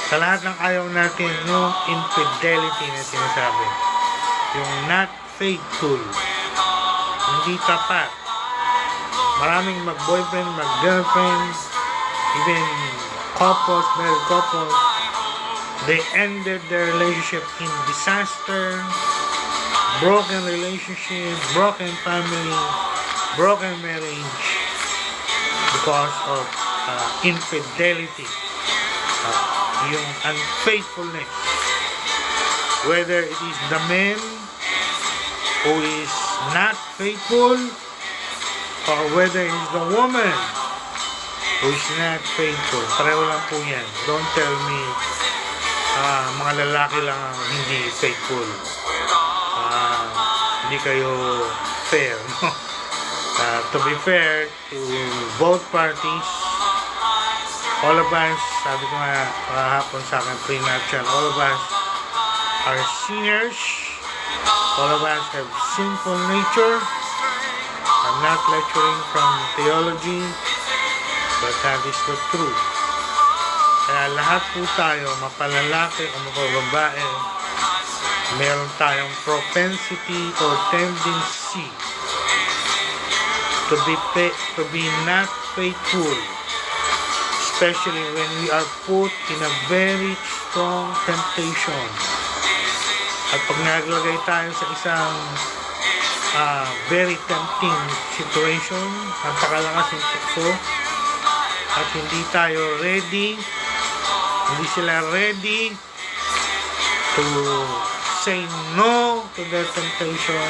sa lahat ng ayaw natin, yung infidelity na sinasabi, yung not faithful, hindi tapat. Maraming mag-boyfriend, mag-girlfriend, even couples, married couples, they ended their relationship in disaster, broken relationship, broken family, broken marriage, because of infidelity, yung unfaithfulness. Whether it is the man who is not faithful, or whether it is the woman who is not faithful. Pareho lang po yan. Don't tell me mga lalaki lang ang hindi faithful. Hindi kayo fair, no? To be fair to both parties, all of us, sabi ko nga kahapon sa akin pre-nuptial, all of us are sinners. All of us have sinful nature. I'm not lecturing from theology, but that is the truth. Kaya lahat po tayo, mapalalaki o mapababae, meron tayong propensity or tendency to be not faithful, especially when we are put in a very strong temptation. At pag naglagay tayo sa isang very tempting situation, napakalakas yung tukso, at hindi tayo ready, hindi sila ready to say no to their temptation,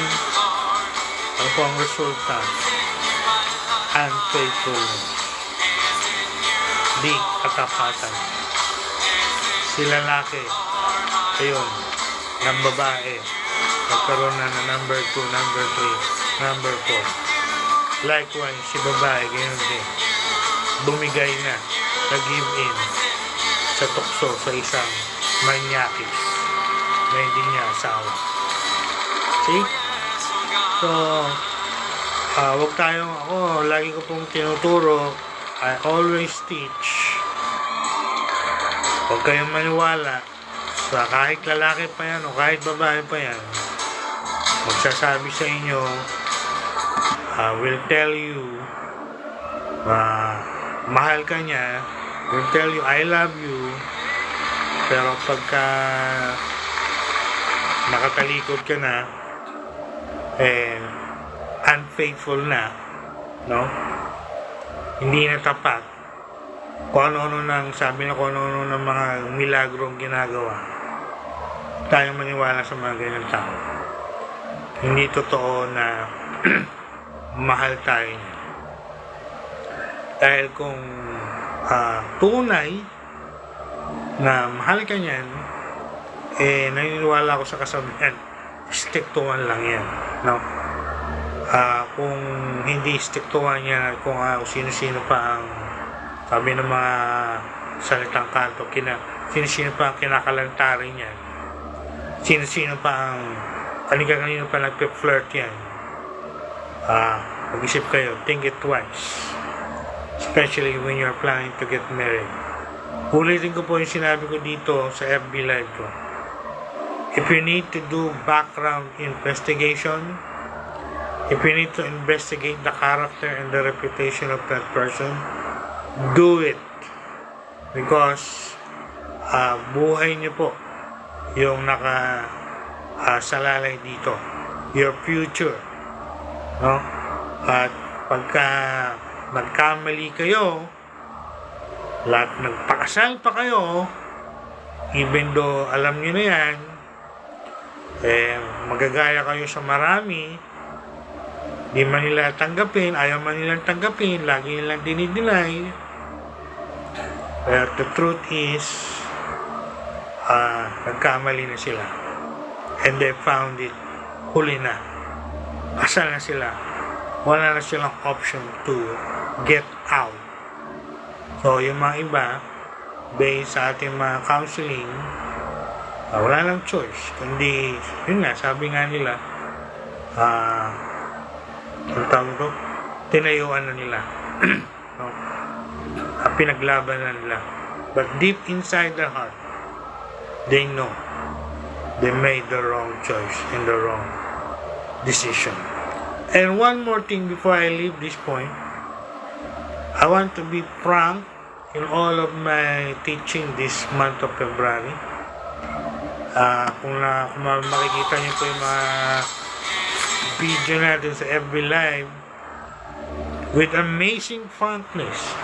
ano po ang resulta? Unfaithfulness, di katapatan. Si lalaki, ayun, ng babae, nagkaroon na number 2, number 3, number 4. Likewise, si babae, ganyan din. Bumigay na, nag-give in sa tukso sa isang manyakis na hindi niya asawa. See? So, wag tayong, ako, lagi ko pong tinuturo, I always teach, huwag kayong maniwala sa kahit lalaki pa yan o kahit babae pa yan, magsasabi sa inyo, will tell you, mahal ka niya, will tell you, I love you, pero pagka nakatalikod ka na, unfaithful na, no? Hindi na tapat. Kung ano-ano nang sabi na kung ano-ano ng mga milagrong ginagawa, tayong maniwala sa mga ganyan tao. Hindi totoo na mahal tayo niya. Dahil kung tunay na mahal ka niyan, naniniwala ako sa kasabihan, stick to one lang yan, no? Kung hindi stick to one yan, kung sino-sino pa ang sabi ng mga salitang kanto, sino-sino pa ang kinakalantarin yan, sino-sino pa ang kanina pa nagpe-flirt yan, mag-isip kayo, think it twice, especially when you're planning to get married. Ulitin ko po yung sinabi ko dito sa FB Live ko. If you need to do background investigation, if you need to investigate the character and the reputation of that person, do it. Because buhay niyo po yung salalay dito. Your future. No? At pagka nagkamali kayo, nagpakasal pa kayo, even though alam niyo na yan, magagaya kayo sa marami, di man nila tanggapin, ayaw man nilang tanggapin, lagi nilang dinideny. But the truth is, nagkamali na sila. And they found it, huli na. Kasal na sila. Wala na silang option to get out. So, yung mga iba, based sa ating mga counseling, wala lang choice. Kundi, yun nga, sabi nga nila, ang tawag ko, tinayuan na nila. No? Pinaglaban na nila. But deep inside their heart, they know they made the wrong choice and the wrong decision. And one more thing before I leave this point, I want to be frank in all of my teaching this month of February. Kung makikita niyo po yung mga video natin sa FB Live, with amazing frankness,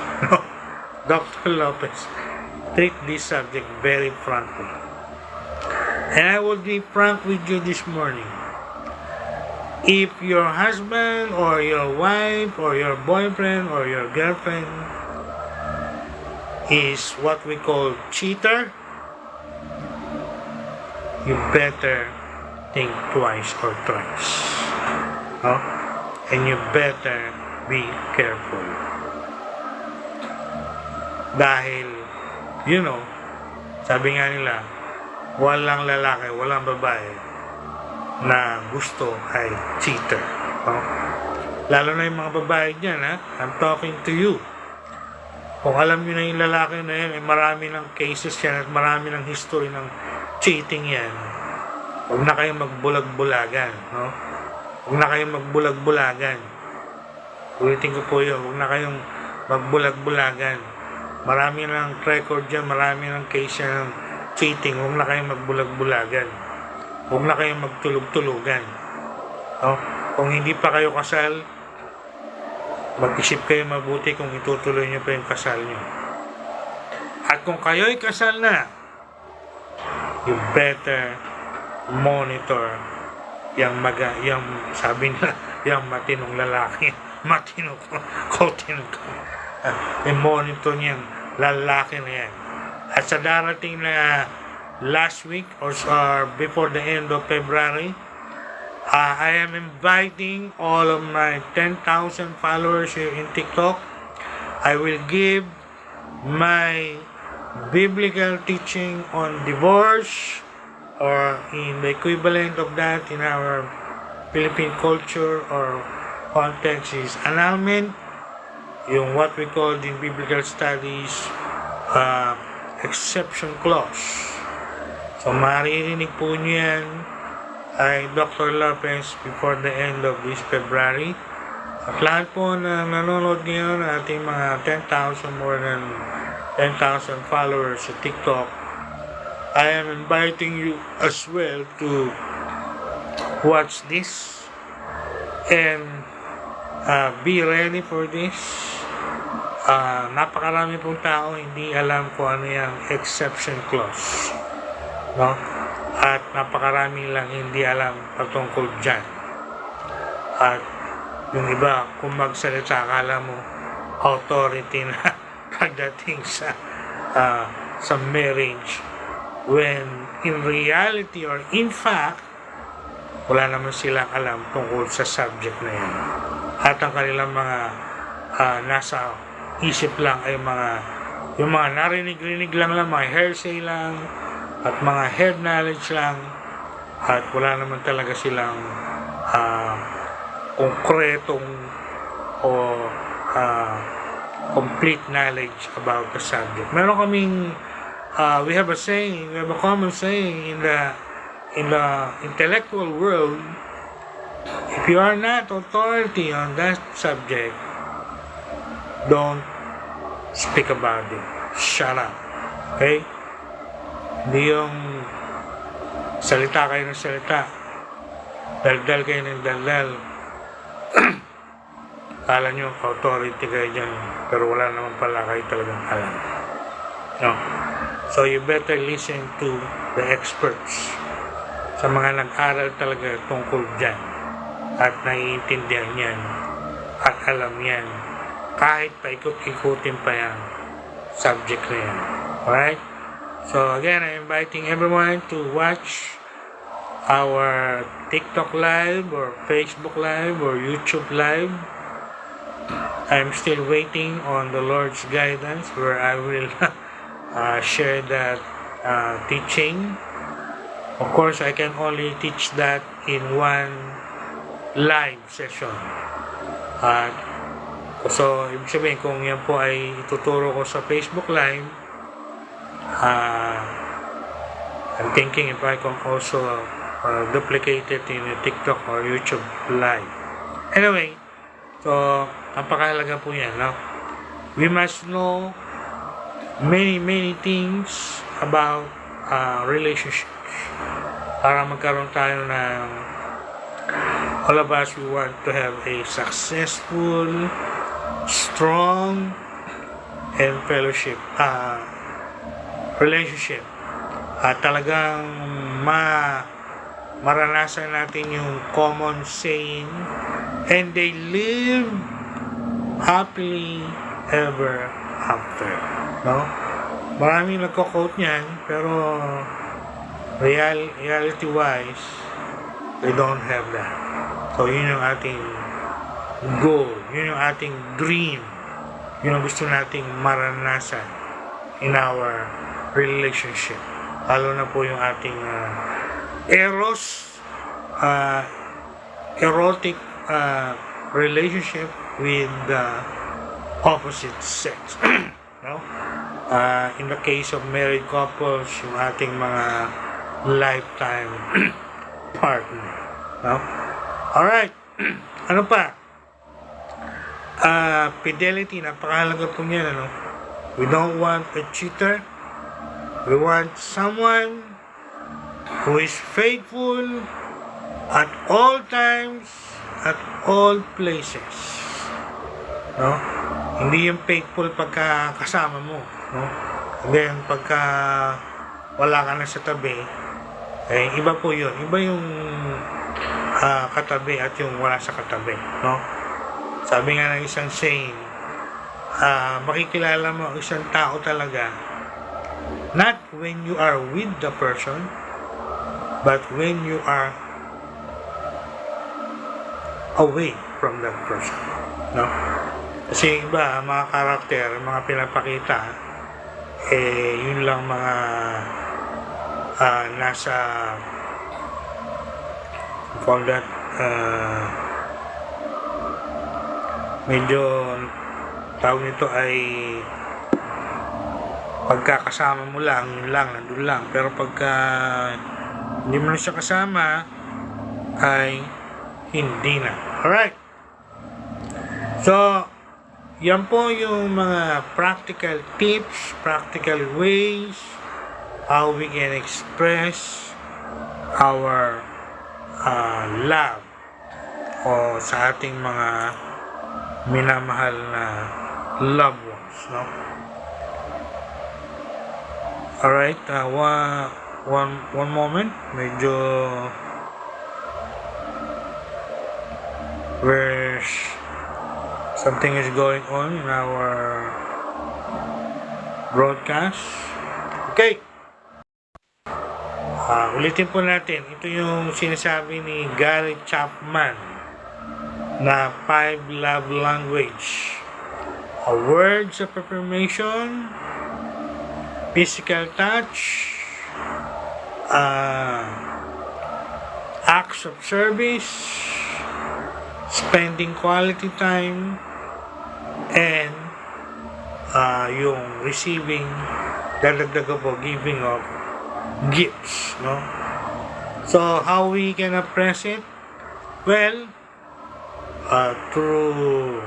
Dr. Lopez treat this subject very frankly. And I will be frank with you this morning. If your husband or your wife or your boyfriend or your girlfriend is what we call cheater, you better think twice or thrice. And you better be careful. Dahil, sabi nga nila, walang lalaki, walang babae na gusto ay cheater. Lalo na yung mga babae dyan, I'm talking to you. Kung alam nyo na yung lalaki na yan, marami ng cases yan at marami ng history ng cheating yan. Huwag na kayong magbulag-bulagan. Huwag na kayong magbulag-bulagan. Ulitin ko po yun, huwag na kayong magbulag-bulagan. Marami ng record dyan, marami ng case ng cheating. Huwag na kayong magbulag-bulagan. Huwag na kayong magtulog-tulugan. No? Kung hindi pa kayo kasal, mag-isip kayo mabuti kung itutuloy nyo pa yung kasal nyo. At kung kayo'y kasal na, you better monitor yung sabi nila, yung matinong lalaki, matinong monitor niyang lalaki na yan. At sa darating na last week or before the end of February, I am inviting all of my 10,000 followers here in TikTok. I will give my biblical teaching on divorce, or in the equivalent of that in our Philippine culture or context is annulment, yung what we call in biblical studies exception clause. So maririnig po niyo yan ay Dr. Lopez before the end of this February. At lahat po na nanonood ngayon, ating mga 10,000, more than 10,000 followers sa TikTok, I am inviting you as well to watch this and be ready for this. Napakarami pong tao hindi alam kung ano yung exception clause, no? At napakarami lang hindi alam patungkol dyan. At yung iba, kung magsalita, akala mo authority na pagdating sa marriage, when in reality or in fact, wala naman silang alam tungkol sa subject na yan. At ang kanilang mga nasa isip lang ay yung mga narinig-rinig lang, mga hearsay lang, at mga head knowledge lang, at wala naman talaga silang konkretong o complete knowledge about the subject. Meron kaming we have a common saying in the intellectual world: if you are not authority on that subject, don't speak about it. Shut up. Okay? Hindi yung salita kayo ng salita, daldal kayo ng daldal. Kala nyo authority kayo dyan, pero wala naman pala kayo talagang alam. No? So you better listen to the experts, sa mga nag-aral talaga tungkol dyan, at naiintindihan yan at alam yan, kahit paikot-ikutin pa yan subject na yan. Alright? So again, I'm inviting everyone to watch our TikTok live or Facebook live or YouTube live. I'm still waiting on the Lord's guidance where I will share that teaching. Of course, I can only teach that in one live session. So, ibig sabihin, kung yan po ay ituturo ko sa Facebook live, I'm thinking if I can also duplicate it in a TikTok or YouTube live. Anyway, so, napakahalaga po yan, no? We must know many things about relationships para magkaroon tayo ng, all of us, we want to have a successful, strong, and fellowship relationship. At talagang maranasan natin yung common saying, and they live happily ever after. No? Maraming nagko-quote niyan, pero reality-wise, they don't have that. So, yun yung ating goal, yun yung ating dream, yun ang gusto nating maranasan in our relationship. Lalo na po yung ating erotic relationship with the opposite sex. No? In the case of married couples, yung ating mga lifetime partner. No? Alright. Ano pa? Fidelity, napakahalaga po niyan, ano? We don't want a cheater. We want someone who is faithful at all times, at all places. No? Hindi yung faithful pagka kasama mo. No? Then pagka wala ka na sa tabi, eh, iba po yun. Iba yung katabi at yung wala sa katabi. No? Sabi nga ng isang saying, makikilala mo ang isang tao talaga not when you are with the person, but when you are away from that person. No? Kasi iba, mga karakter, mga pinapakita, eh, yun lang mga nasa call that medyo tawag nito ay pagkakasama mo lang, nandun lang. Pero pagka hindi mo na siya kasama, ay hindi na. Alright. So, yan po yung mga practical tips, practical ways how we can express our love o sa ating mga minamahal na loved ones, no? Alright, one moment, medyo where something is going on in our broadcast. Okay. Ulitin po natin, ito yung sinasabi ni Gary Chapman na 5 love language. Words of affirmation, physical touch, acts of service, spending quality time, and yung receiving, dadagdag po, giving of gifts, no? So, how we can express it? Well, through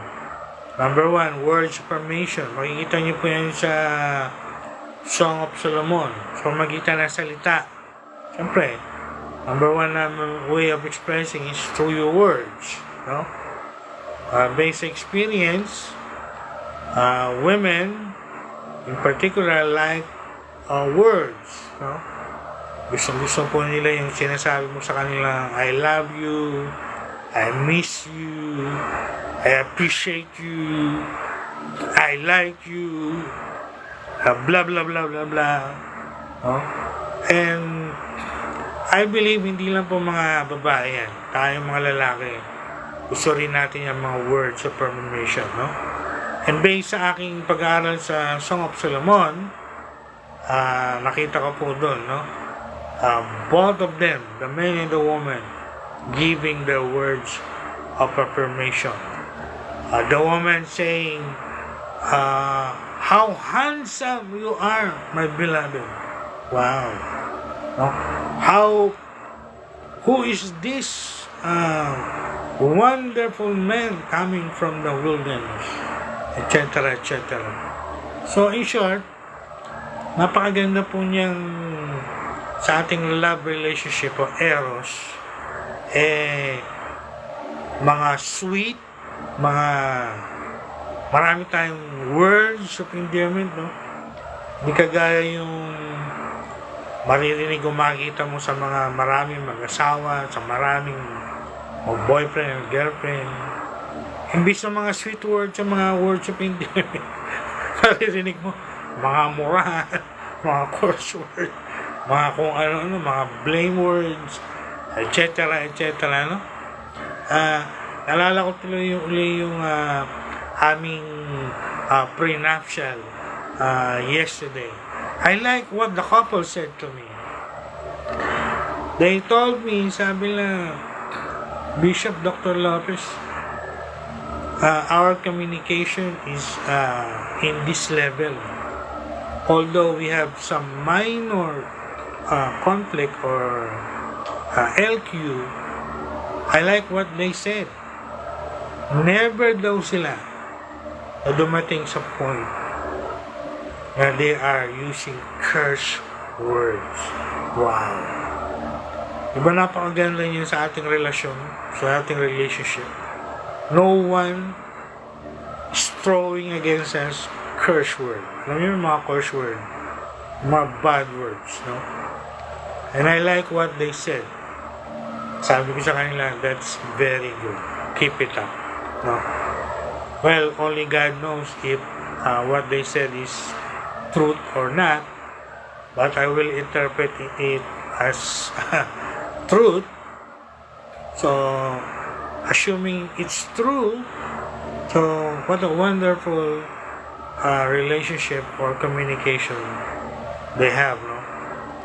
number 1, words of affirmation. Makikita niyo po yan sa Song of Solomon. So, magitan na salita. Siyempre, number 1 na way of expressing is through your words, no? Based experience, women in particular like words, no? Gusto po nila yung sinasabi mo sa kanila, I love you, I miss you, I appreciate you, I like you, blah blah blah blah blah, no? And I believe hindi lang po mga babae yan, tayong mga lalaki gusto rin natin yung mga words of affirmation, no? And based sa aking pag-aaral sa Song of Solomon, nakita ko po doon, no? Both of them, the man and the woman, giving the words of affirmation. The woman saying, how handsome you are, my beloved. Wow. No? Who is this wonderful man coming from the wilderness, etc., etc. So, in short, napakaganda po niyang sa ating love relationship o Eros, mga sweet, marami tayong words of endearment, no? Hindi kagaya yung maririnig o makikita mo sa mga maraming mag-asawa, sa maraming boyfriend or girlfriend. Imbis na mga sweet words, sa mga words of endearment, maririnig mo mga murahan, mga curse words, mga kung ano, mga blame words, etc., etc., no? Nalala ko tuloy yung aming prenuptial yesterday. I like what the couple said to me. They told me, sabi na, Bishop Dr. Lopez, our communication is in this level. Although we have some minor conflict or LQ, I like what they said. Never daw sila na dumating sa point na they are using curse words. Wow. Diba napakaganda yun sa ating relasyon, sa ating relationship. No one is throwing against us curse word. Alam niyo yung mga curse word? Mga bad words, no? And I like what they said. Sabi ko sa kanila, that's very good. Keep it up, no? Well, only God knows if what they said is truth or not, but I will interpret it as truth. So, assuming it's true, so what a wonderful relationship or communication they have, no?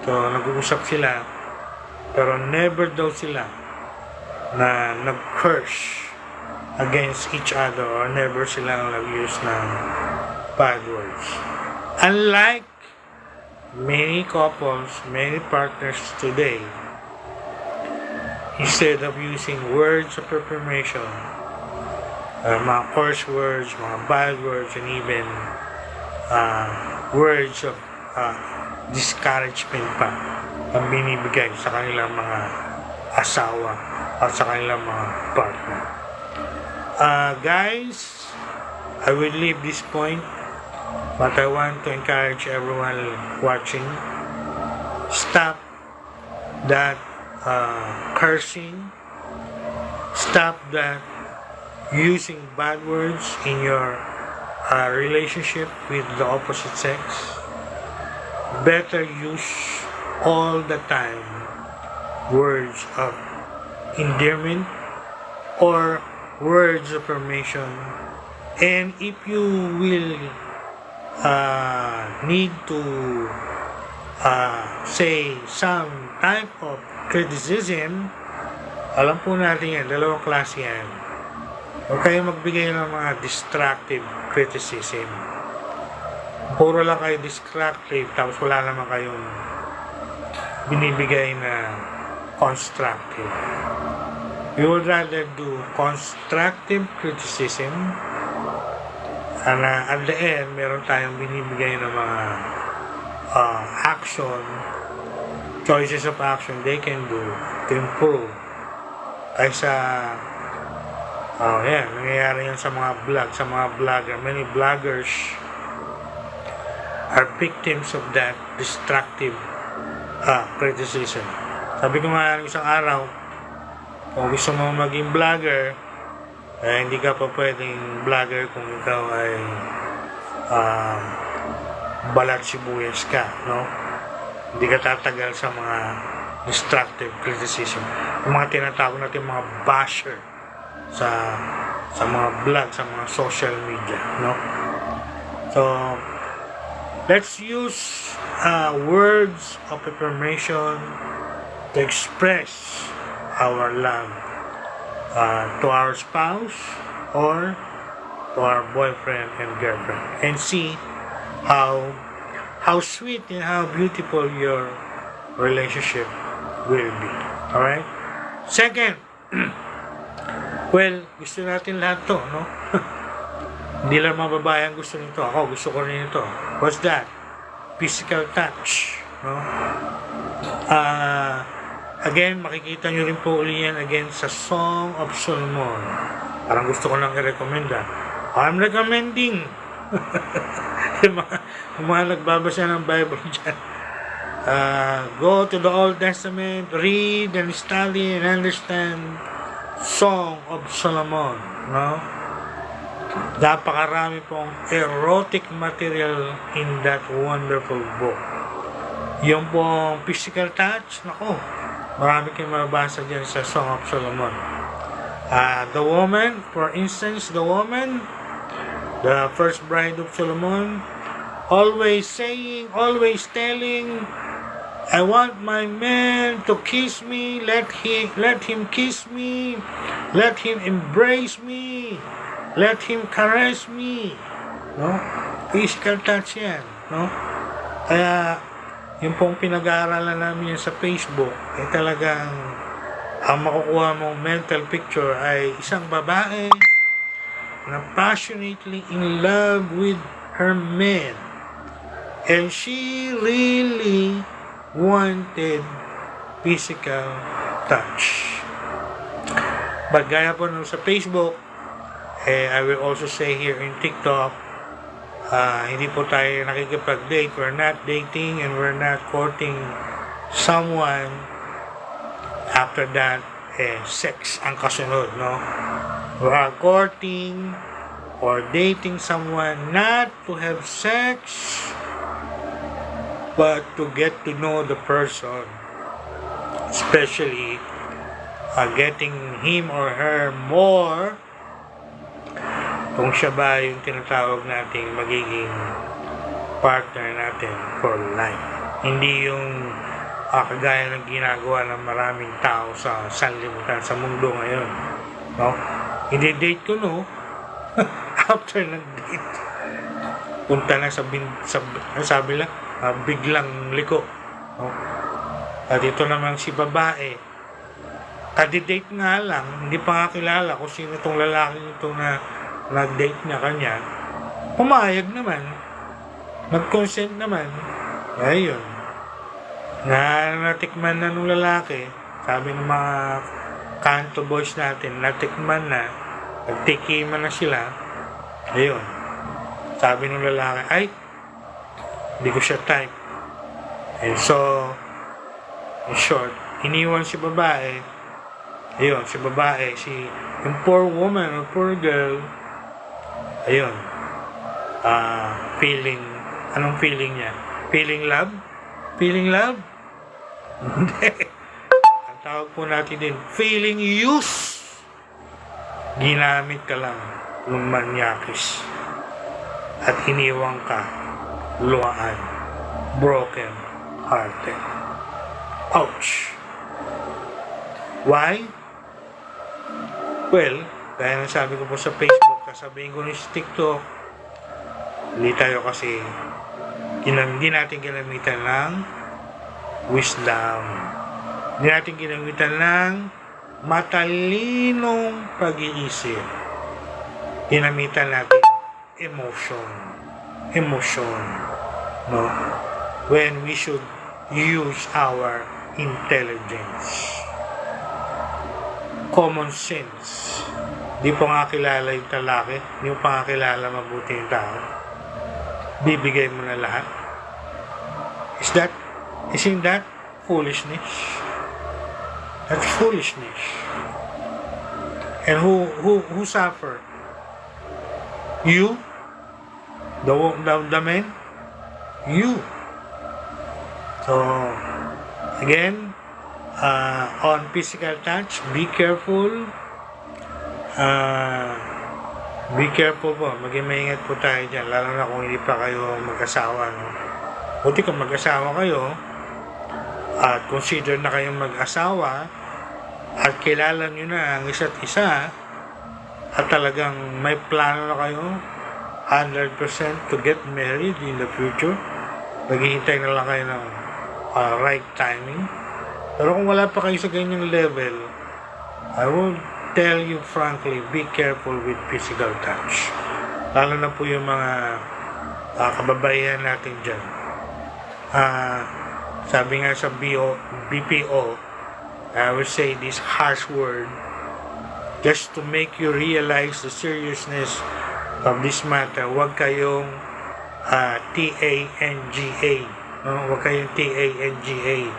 So, nag-uusap sila, pero never daw sila na nag-curse against each other or never sila nag-use ng bad words. Unlike many couples, many partners today, instead of using words of affirmation, mga curse words, mga bad words, and even words of discouragement pa ang binibigay sa kanilang mga asawa at sa kanilang mga partner. Guys, I will leave this point, but I want to encourage everyone watching, stop that cursing, stop that using bad words in your relationship with the opposite sex. Better use all the time words of endearment or words of affirmation. And if you will need to say some type of criticism, alam po natin yan, dalawang klase yan. Huwag kayo magbigay ng mga destructive criticism. Puro lang kayo destructive, tapos wala naman kayong binibigay na constructive. We would rather do constructive criticism, and at the end, meron tayong binibigay ng mga action, choices of action they can do to improve. Kaysa nangyayari yan sa mga vlog, sa mga vlogger. Many vloggers are victims of that destructive criticism. Sabi ko nga isang araw, kung gusto mo maging vlogger, hindi ka pa pwedeng vlogger kung ikaw ay balat sibuyas ka, no? Hindi ka tatagal sa mga destructive criticism. Yung mga tinatawag natin mga basher sa mga vlog, sa mga social media, no? So, let's use words of affirmation to express our love to our spouse or to our boyfriend and girlfriend, and see how sweet and how beautiful your relationship will be. Alright? Second, well, gusto natin lahat to, no? Hindi lang mga babae ang gusto nito. Ako, gusto ko rin ito. What's that? Physical touch, no? Again, makikita nyo rin po uli yan again sa Song of Solomon. Parang gusto ko lang i-recommenda. I'm recommending. yung mga nagbabasa ng Bible dyan. Go to the Old Testament, read and study and understand Song of Solomon, no? Napakarami pong erotic material in that wonderful book. Yung pong physical touch, nako, marami kayong mabasa dyan sa Song of Solomon. The woman, for instance, the first bride of Solomon, always saying, always telling, I want my man to kiss me, let him kiss me, let him embrace me, let him caress me, no? Physical touch yan, no? Kaya yung pong pinag-aaralan namin yan sa Facebook, talagang ang makukuha mong mental picture ay isang babae na passionately in love with her man. And she really wanted physical touch. But gaya po nung sa Facebook, I will also say here in TikTok, hindi po tayo nakikipag-date. We're not dating and we're not courting someone. After that, sex ang kasunod, no? We are courting or dating someone not to have sex, but to get to know the person. Especially, getting him or her more kung siya ba yung tinatawag nating magiging partner natin for life. Hindi yung kagaya ng ginagawa ng maraming tao sa sanlibutan, sa mundo ngayon. No? Hindi date ko, no? After ng date, punta na sabi lang, biglang liko. No? At ito naman si babae, kadi-date nga lang, hindi pa nga kilala kung sino itong lalaki ito na nag-date niya kanya, pumayag naman, nag-consent naman. Ayun, natikman na nung lalaki, sabi ng mga kanto boys natin, natikman na, nagtikiman na sila. Ayun, sabi ng lalaki, ay, hindi ko siya type. And so, in short, iniwan si babae. Ayun, si babae, yung poor woman or poor girl, ayun, anong feeling niya? Feeling love? Feeling love? Hindi. Ang tawag po natin din, feeling use. Ginamit ka lang ng manyakis. At iniwang ka, luhaan, broken hearted. Ouch! Why? Well, gaya ng sabi ko po sa Facebook, sasabihin ko ni TikTok, hindi tayo kasi hindi natin ginamitan ng wisdom. Hindi natin ginamitan ng matalinong pag-iisip. Ginamitan natin emotion, no? When we should use our intelligence, common sense. Di po nga kilala yung talaki, di mo pa nga kilala mabuti yung tao, bibigay mo na lahat. Isn't that foolishness? That's foolishness. And who suffer? You? The man? You. So, again, on physical touch, be careful. Be careful po. Maging maingat po tayo dyan. Lalo na kung hindi pa kayo mag-asawa. No? Buti kung mag-asawa kayo at consider na kayong mag-asawa at kilala nyo na ang isa't isa at talagang may plano na kayo 100% to get married in the future. Maghihintay na lang kayo ng right timing. Pero kung wala pa kayo sa ganyang level, I will tell you frankly, be careful with physical touch. Lalo na po yung mga kababaihan natin dyan. Sabi nga sa BPO, I will say this harsh word just to make you realize the seriousness of this matter. Huwag kayong TANGA. No? Huwag kayong TANGA.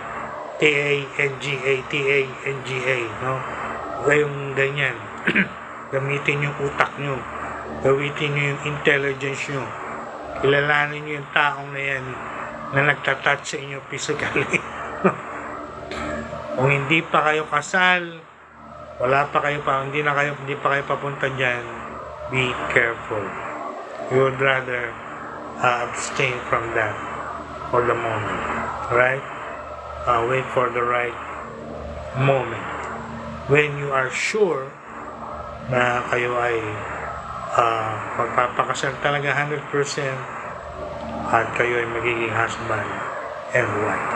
TANGA. No? Huwag kayong ganyan. Gamitin yung utak nyo. Gamitin nyo yung intelligence nyo. Kilalanin nyo yung taong na yan na nagtatouch sa inyo physically. Kung hindi pa kayo kasal, hindi pa kayo papunta dyan, be careful. You would rather abstain from that for the moment. Right? Wait for the right moment. When you are sure na kayo ay magpapakasal talaga 100% at kayo ay magiging husband and wife.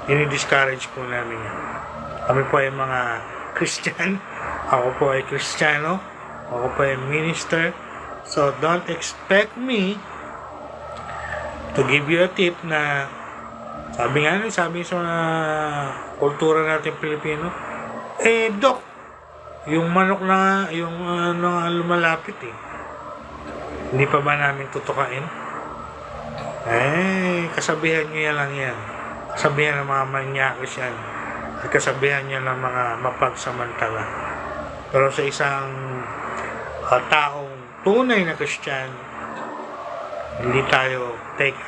Ini-discourage po namin yan. Kami po ay mga Christian. Ako po ay Kristiyano. Ako po ay minister. So don't expect me to give you a tip na sabi sa mga kultura natin Pilipino, Dok, yung manok na, yung lumalapit hindi pa ba namin tutukain? Kasabihan nyo lang yan. Kasabihan ng mga manyakis yan. At kasabihan nyo ng mga mapagsamantala. Pero sa isang taong tunay na Christian, hindi tayo take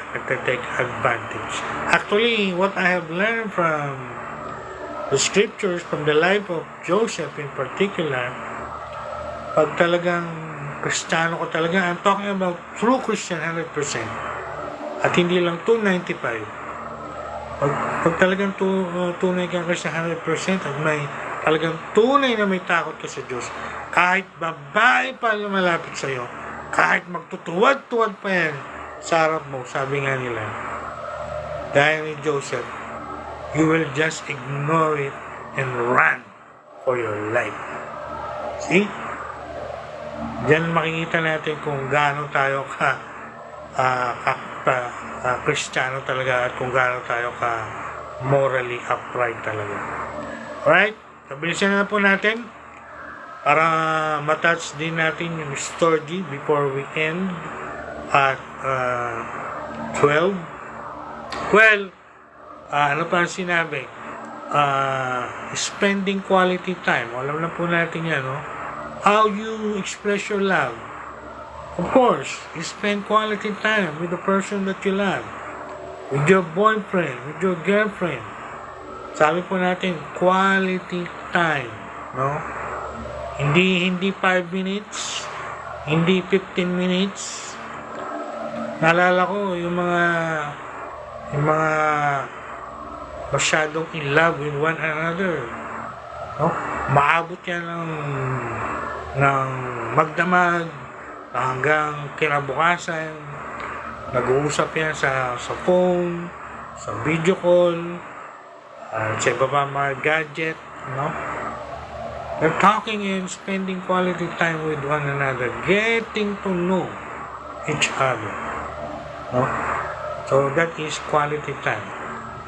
advantage. Actually, what I have learned from the scriptures, from the life of Joseph in particular, pag talagang Kristiyano ko talaga, I'm talking about true Christian 100%. At hindi lang 295. Pag talagang tunay kang Christian 100% at may talagang tunay na may takot ka sa Diyos, kahit babae pa lumalapit sa iyo, kahit magtutuwad-tuwad pa yan sa harap mo, sabi nga nila, gaya ni Joseph, you will just ignore it and run for your life. See? Diyan makikita natin kung gaano tayo Kristiyano talaga at kung gaano tayo morally upright talaga. Alright? Kabilisan na po natin para matouch din natin yung Storge before we end at 12. Well, ano pa ang sinabi? Spending quality time. Alam na po natin yan, no? How you express your love. Of course, you spend quality time with the person that you love. With your boyfriend, with your girlfriend. Sabi po natin, quality time, no? Hindi 5 minutes, hindi 15 minutes. Naalala ko yung mga masyadong in love with one another, no? Maabot yan ng magdamag hanggang kinabukasan. Nag-uusap yan sa phone, sa video call, sa iba pa mga gadget, no? They're talking and spending quality time with one another, getting to know each other, no? So that is quality time.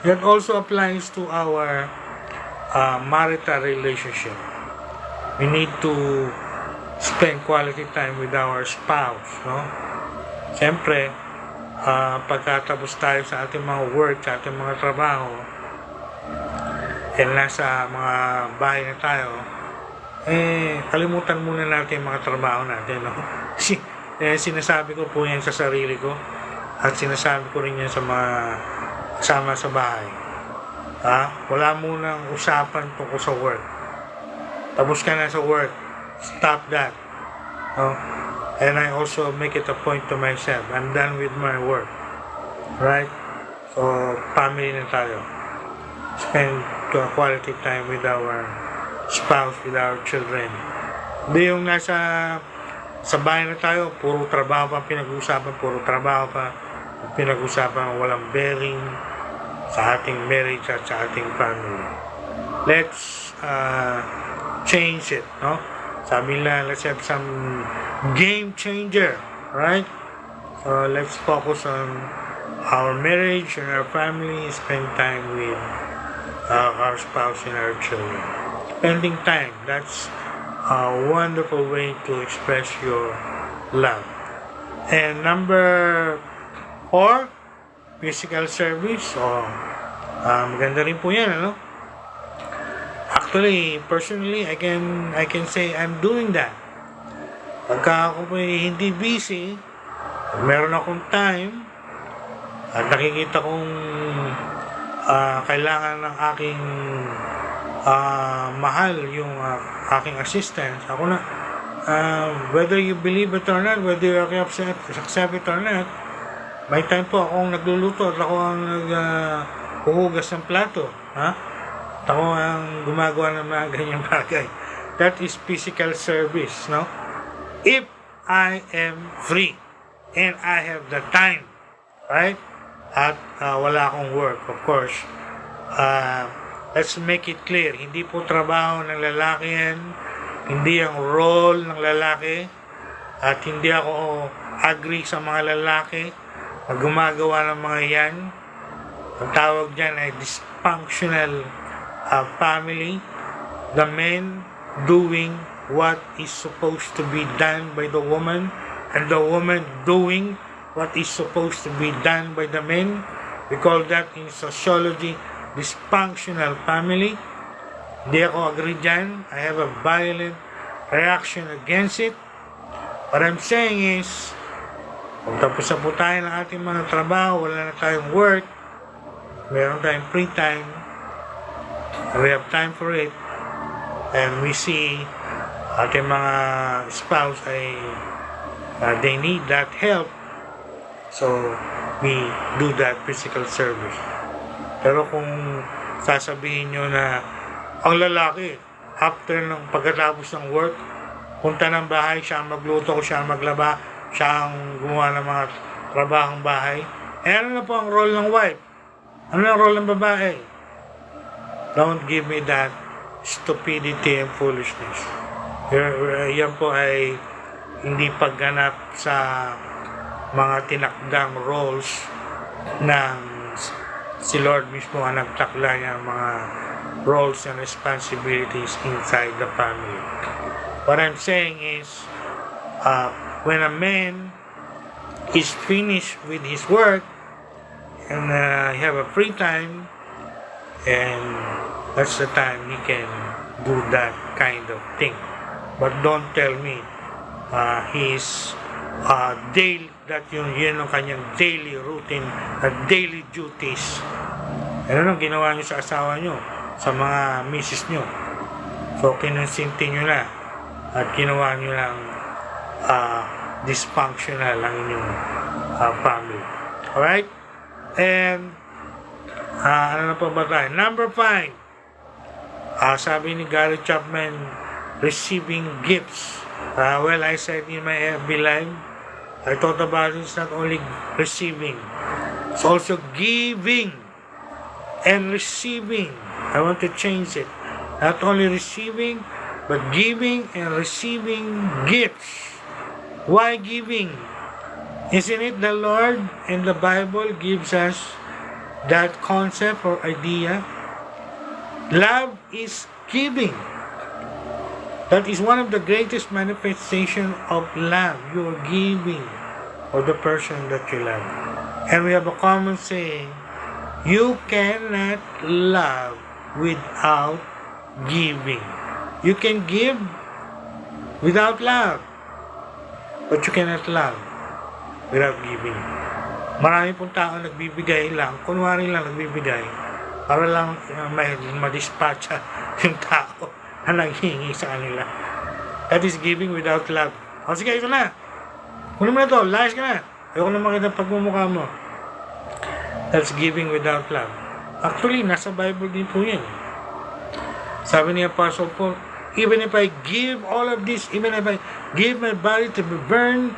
That also applies to our marital relationship. We need to spend quality time with our spouse, no? Siyempre, pagkatapos tayo sa ating mga work, sa ating mga trabaho, nasa mga bahay na tayo, kalimutan muna natin yung mga trabaho natin, no? Sinasabi ko po yan sa sarili ko at sinasabi ko rin yan sa mga kasama sa bahay. Wala munang usapan tungkol sa work. Tapos ka na sa work, stop that, no? And I also make it a point to myself, I'm done with my work, right? So family na tayo, spend quality time with our spouse, with our children. Hindi yung sa bahay na tayo, puro trabaho pa pinag-uusapan, walang bearing sa ating marriage at sa ating family. Let's change it, no? Sabi nila, let's have some game changer, right? So let's focus on our marriage and our family, spend time with our spouse and our children. Spending time, that's a wonderful way to express your love. And number 4, physical service. Maganda rin po yan, ano? Actually, personally, I can say I'm doing that. Pagka ako po hindi busy, meron akong time, at nakikita kong kailangan ng aking mahal yung aking assistance, ako na, whether you believe it or not, whether you accept it or not, may time po akong nagluluto at ako ang naghuhugas ng plato, ako ang gumagawa ng mga ganyang bagay. That is physical service, no? If I am free and I have the time, right? At wala akong work, of course. Let's make it clear, hindi po trabaho ng lalaki yan, hindi ang role ng lalaki, at hindi ako agree sa mga lalaki na gumagawa ng mga yan. Ang tawag dyan ay dysfunctional family. The men doing what is supposed to be done by the woman, and the woman doing what is supposed to be done by the men. We call that in sociology dysfunctional family. Hindi ako agree dyan. I have a violent reaction against it. What I'm saying is, kung tapos na po tayo ng ating mga trabaho, wala na tayong work, meron tayong free time, we have time for it, and we see ating mga spouse ay they need that help, so we do that physical service. Pero kung sasabihin nyo na ang lalaki, after ng pagkatapos ng work, punta ng bahay, siya ang magluto, siya ang maglaba, siya ang gumawa ng mga trabahong bahay. Ano na po ang role ng wife? Ano ang role ng babae? Don't give me that stupidity and foolishness. Yan po ay hindi pagganap sa mga tinakdang roles ng si Lord mismo ang nagtakla niya mga roles and responsibilities inside the family. What I'm saying is, when a man is finished with his work and have a free time, and that's the time he can do that kind of thing. But don't tell me his daily, that yun ang kanyang daily routine at daily duties. Ano nang ginawa niyo sa asawa niyo, sa mga misis niyo? So kinonsinti niyo na at ginawa niyo lang dysfunctional ang inyong family. Alright? And ano na pa ba tayo? Number 5, sabi ni Gary Chapman, receiving gifts. Well, I said in my FB Live, I thought about it, it's not only receiving, it's also giving and receiving. I want to change it. Not only receiving, but giving and receiving gifts. Why giving? Isn't it the Lord and the Bible gives us that concept or idea? Love is giving. That is one of the greatest manifestation of love. You are giving for the person that you love. And we have a common saying, you cannot love without giving. You can give without love, but you cannot love without giving. Marami pong tao nagbibigay lang, kunwari lang nagbibigay, para lang may madispatcha yung tao na naghihingi sa kanila. That is giving without love. O sige, ito na. Kunin mo na ito, layas ka na. Ayoko na makita pagmumukha mo. That's giving without love. Actually, nasa Bible din po yan. Sabi ni Apostle Paul, even if I give all of this, even if I give my body to be burned,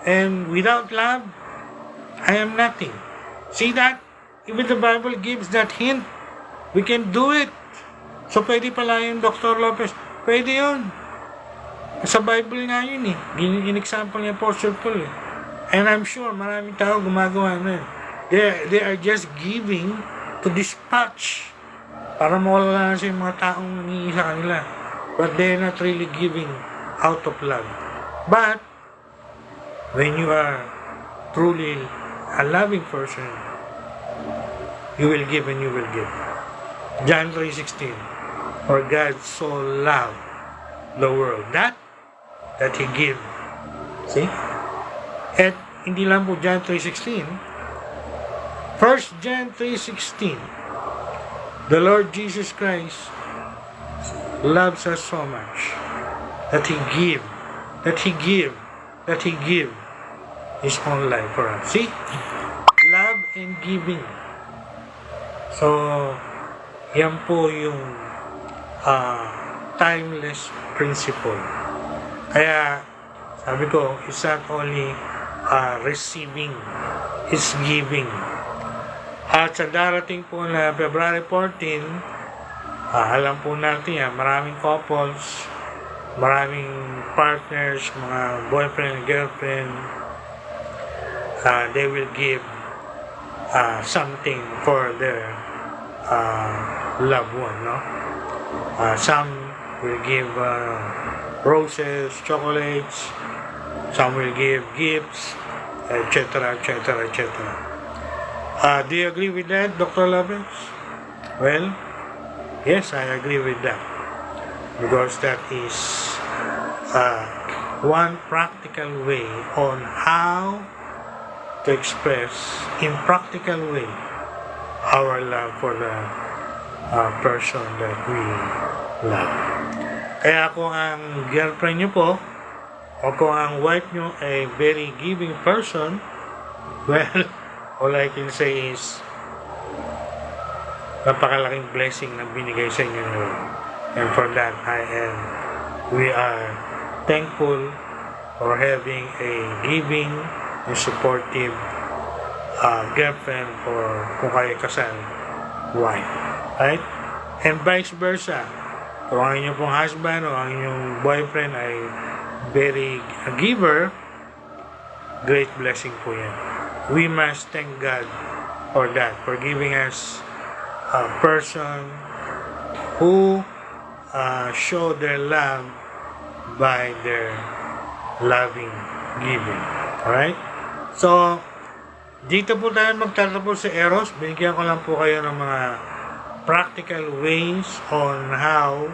and without love, I am nothing. See that? Even the Bible gives that hint. We can do it. So, pwede pala yun, Dr. Lopez. Pwede yun. Sa Bible nga yun eh. In-example niya Apostle Paul eh. And I'm sure maraming tao gumagawa na yun. They are just giving to dispatch para mawala na sa mga taong nangihi sa kanila. But they're not really giving out of love. But, when you are truly a loving person, you will give and you will give. John 3:16, for God so loved the world that He gave. See? At hindi lang po John 3:16, 1 John 3:16, the Lord Jesus Christ loves us so much that He gave His own life for us. See? Love and giving. So, yan po yung timeless principle. Kaya, sabi ko, it's not only receiving, it's giving. At sa darating po na February 14, alam po natin yan, maraming couples, maraming partners, mga boyfriend and girlfriend, they will give something for their loved one, no? Some will give roses, chocolates, some will give gifts, etc., etc., etc. Do you agree with that, Dr. Lopez? Well, yes, I agree with that, because that is one practical way on how to express in practical way our love for the person that we love. Kaya kung ang girlfriend nyo po o kung ang wife nyo ay very giving person, well, all I can say is napakalaking blessing na binigay sa inyo nyo. And for that, we are thankful for having a giving and supportive girlfriend or kung kayo kasal, wife. Right? And vice versa. Kung ang inyong pong husband o ang inyong boyfriend ay very giver, great blessing po yan. We must thank God for that, for giving us a person who show their love by their loving giving. Alright? So, dito po tayo magtatapos sa Eros. Binigyan ko lang po kayo ng mga practical ways on how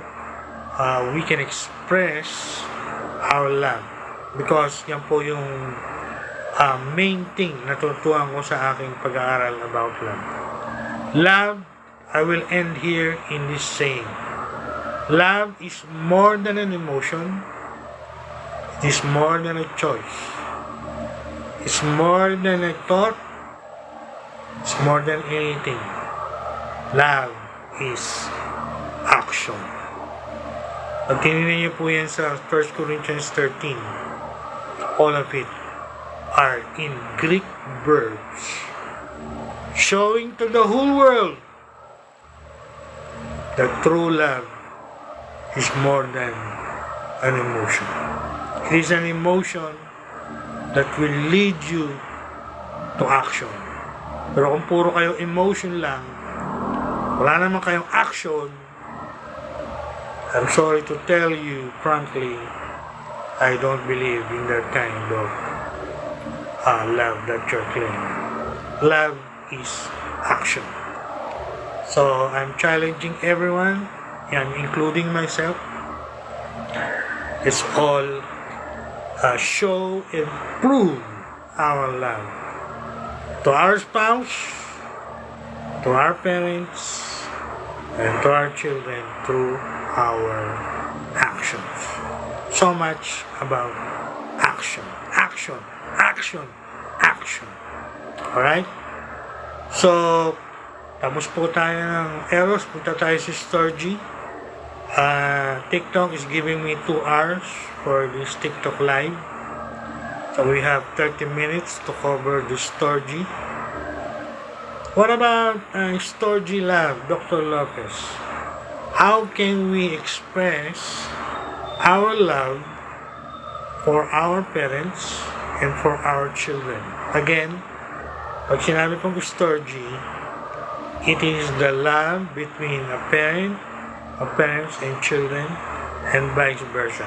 we can express our love. Because yan po yung main thing na tuturuan ko sa aking pag-aaral about love. Love, I will end here in this saying. Love is more than an emotion. It is more than a choice. It's more than a thought. It's more than anything. Love is action. Pag tinignan niyo po yan sa 1 Corinthians 13, all of it are in Greek verbs, showing to the whole world that true love is more than an emotion. It is an emotion that will lead you to action. Pero kung puro kayo emotion lang, wala naman kayong action, I'm sorry to tell you, frankly, I don't believe in that kind of love that you're claiming. Love is action. So, I'm challenging everyone, and including myself. It's all show and prove our love to our spouse, to our parents, and to our children through our actions. So much about action, action, action, action. Alright? So, tapos po tayo ng Eros, punta tayo si Storge. TikTok is giving me 2 hours for this TikTok live. So we have 30 minutes to cover the Storge. What about Storge love, Dr. Lopez? How can we express our love for our parents and for our children? Again, pag sinabi pong Storge, it is the love between a parents and children, and vice versa.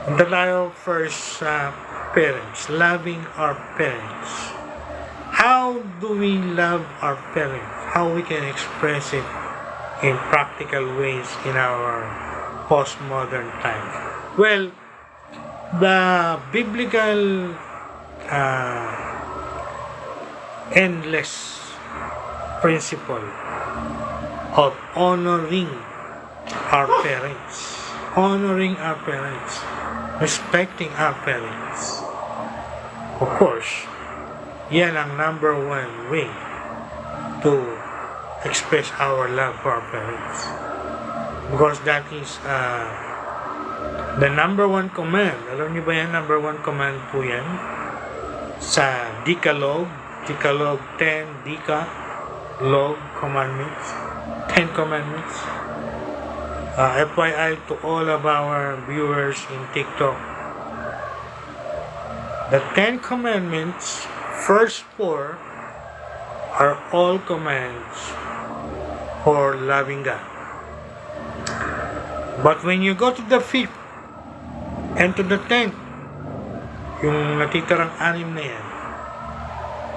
Punta tayo first sa parents, loving our parents. How do we love our parents? How we can express it in practical ways in our postmodern times? Well, the biblical endless principle of honoring our parents, respecting our parents. Of course, yan ang number one way to express our love for our parents. Because that is the number one command. Alam niyo ba yan, number one command po yan? Sa Decalogue 10, Decalogue commandments, 10 commandments. FYI to all of our viewers in TikTok, the 10 commandments, first 4 are all commands for loving God. But when you go to the 5th and to the 10th, yung natitirang 6 na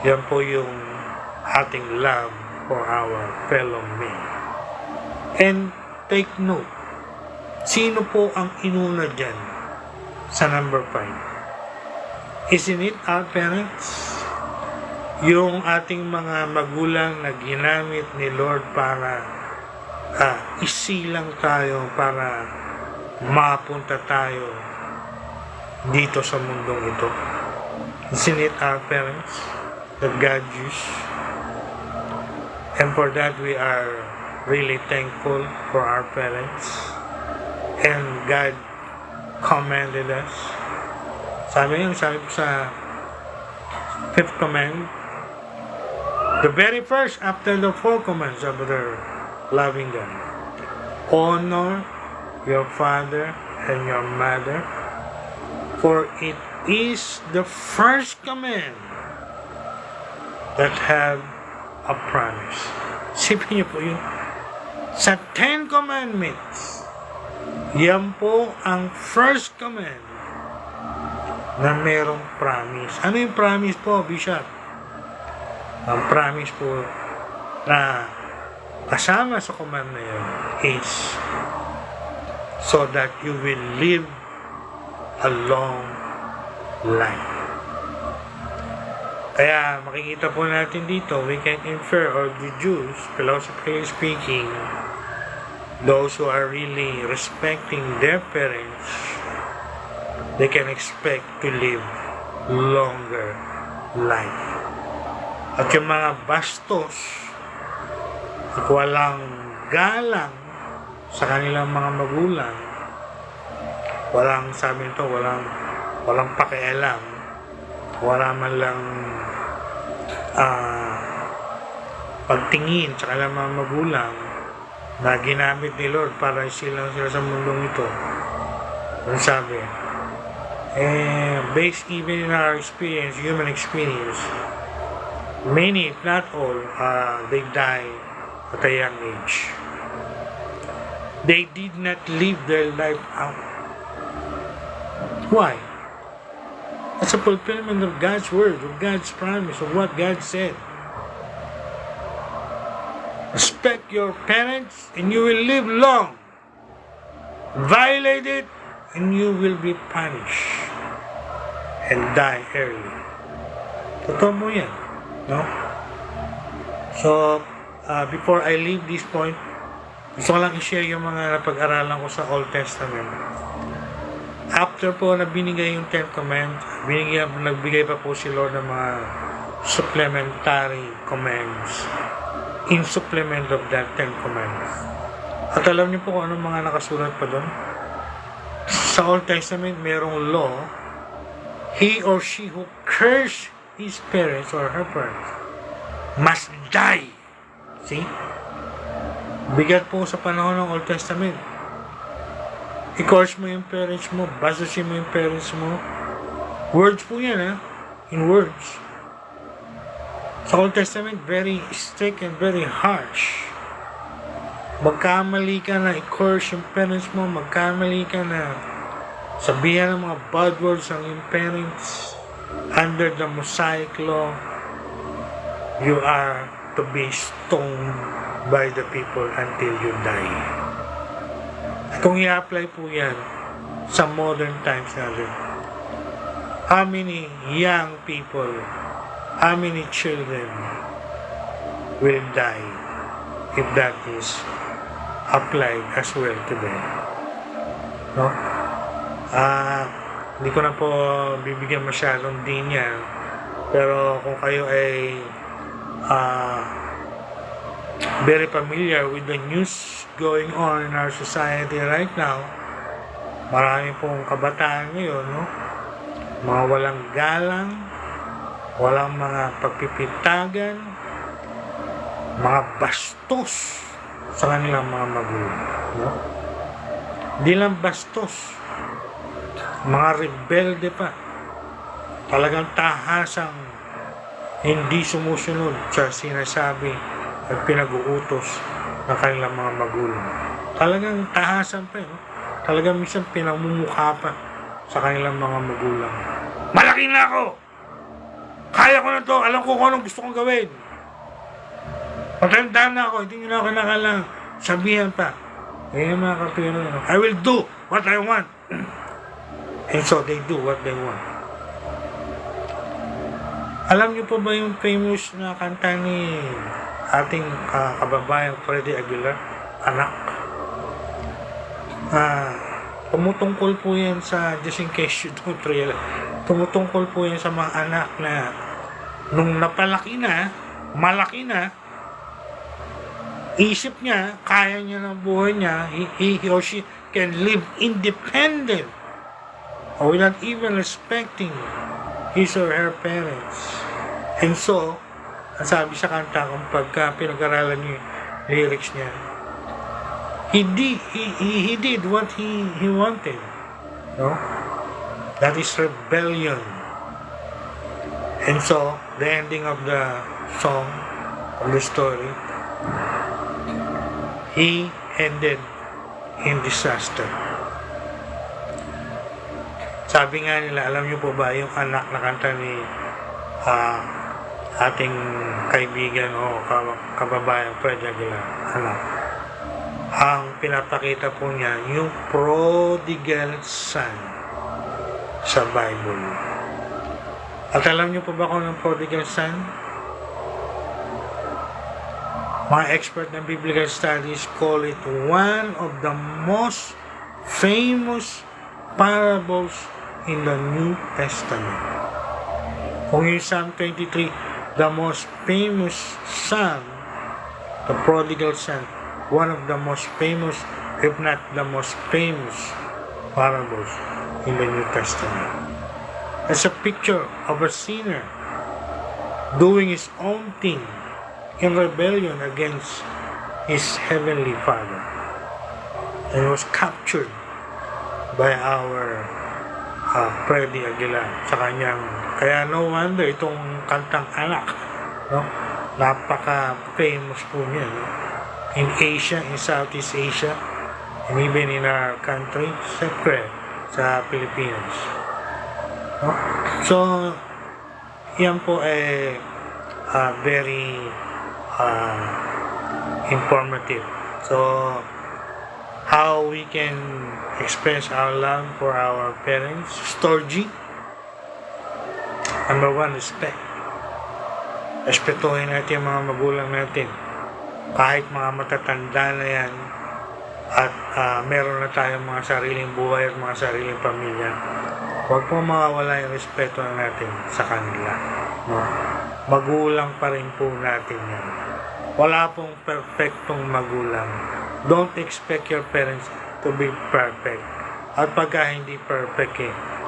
yan po yung ating love for our fellow men. And take note, sino po ang inuna dyan sa number 5? Isn't it our parents? Yung ating mga magulang na ginamit ni Lord para isilang tayo, para mapunta tayo dito sa mundong ito. Isn't it our parents that God used? And for that we are really thankful for our parents. And God commanded us. Sabi po sa 5th command, the very first after the 4 commands of the loving God. Honor your father and your mother, for it is the first command that have a promise. Sipin niyo po yun. Sa 10 commandments, yan po ang first command na merong promise. Ano yung promise po, Bishop? Ang promise po na kasama sa command na yun is so that you will live a long life. Kaya makikita po natin dito, we can infer or deduce, philosophically speaking, those who are really respecting their parents, they can expect to live longer life. At yung mga bastos at walang galang sa kanilang mga magulang, walang, sabi nito, walang pakialam, wala man lang pagtingin sa kanilang mga magulang na ginamit ni Lord para isilang sila sa mundong ito. Ang sabi, based even in our experience, human experience, many, if not all, they die at a young age. They did not live their life out. Why? It's a fulfillment of God's word, of God's promise, of what God said. Respect your parents and you will live long. Violate it and you will be punished and die early. Totoo mo yan, no? So, before I leave this point, gusto ko lang i-share yung mga napag-aralan ko sa Old Testament. After po na binigay yung 10 commands, nagbigay pa po si Lord ng mga supplementary commands in supplement of that 10 commands. At alam niyo po kung anong mga nakasulat pa doon? Sa Old Testament, merong law, he or she who curse his parents or her parents must die. See? Bigat po sa panahon ng Old Testament. I-curse mo yung parents mo, bastusin mo yung parents mo. Words po yan, ha? In words. Sa Old Testament, very strict and very harsh. Magkamali ka na i-curse yung parents mo, magkamali ka na sabihan ng mga bad words ang yung parents. Under the Mosaic law, you are to be stoned by the people until you die. Kung i-apply po yan sa modern times natin, how many young people, how many children will die if that is applied as well to them? No? Hindi ko na po bibigyan masyadong din yan, pero kung kayo ay very familiar with the news going on in our society right now, marami pong kabataan ngayon, no? Mga walang galang, walang mga pagpipintagan, mga bastos sa kanilang mga magulang, no? Hindi lang bastos, mga rebelde pa, talagang tahasang hindi sumusunod sa sinasabi at pinag-uutos ng kanilang mga magulang. Talagang tahasan pa yun. Talagang minsan pinamumukha pa sa kanilang mga magulang. Malaki na ako! Kaya ko na to! Alam ko kung anong gusto kong gawin! Matanda na ako, hindi nyo na ako nakalang sabihan pa. Eh mga kapiro, I will do what I want. And so they do what they want. Alam niyo po ba yung famous na kanta ni ating kababayan Freddy Aguilar, Anak? Tumutungkol po yan sa, just in case you don't realize, tumutungkol po yan sa mga anak na nung napalaki na, malaki na, isip niya, kaya niya ng buhay niya, he or she can live independent or without even respecting his or her parents. And so, sabi sa kanta kung pagka pinag-aralan niyo lyrics niya, he did what he wanted. No? That is rebellion. And so, the ending of the song, of the story, he ended in disaster. Sabi nga nila, alam niyo po ba yung anak na kanta ni ating kaibigan o kababayan Freddy Aguilar, anak, ang pinapakita po niya yung prodigal son sa Bible. At alam niyo po ba kung ang prodigal son? Mga expert ng biblical studies call it one of the most famous parables in the New Testament. Kung yung Psalm 23, the most famous psalm, the prodigal son, one of the most famous, if not the most famous parables in the New Testament. It's a picture of a sinner doing his own thing in rebellion against his heavenly Father, and was captured by our Freddy Aguilar sa kanyang, kaya no wonder itong kantang Anak, no? Napaka-famous po niya, no? In Asia, in Southeast Asia, and even in our country, siyempre sa Pilipinas, no? So yan po ay very informative. So how we can express our love for our parents. Storge. Number one, respect. Respetuhin natin yung mga magulang natin. Kahit mga matatanda na yan at meron na tayong mga sariling buhay at mga sariling pamilya, huwag po mawawala yung respeto natin sa kanila. No? Magulang pa rin po natin yan. Wala pong perfectong magulang. Don't expect your parents to be perfect. At pagka hindi perfect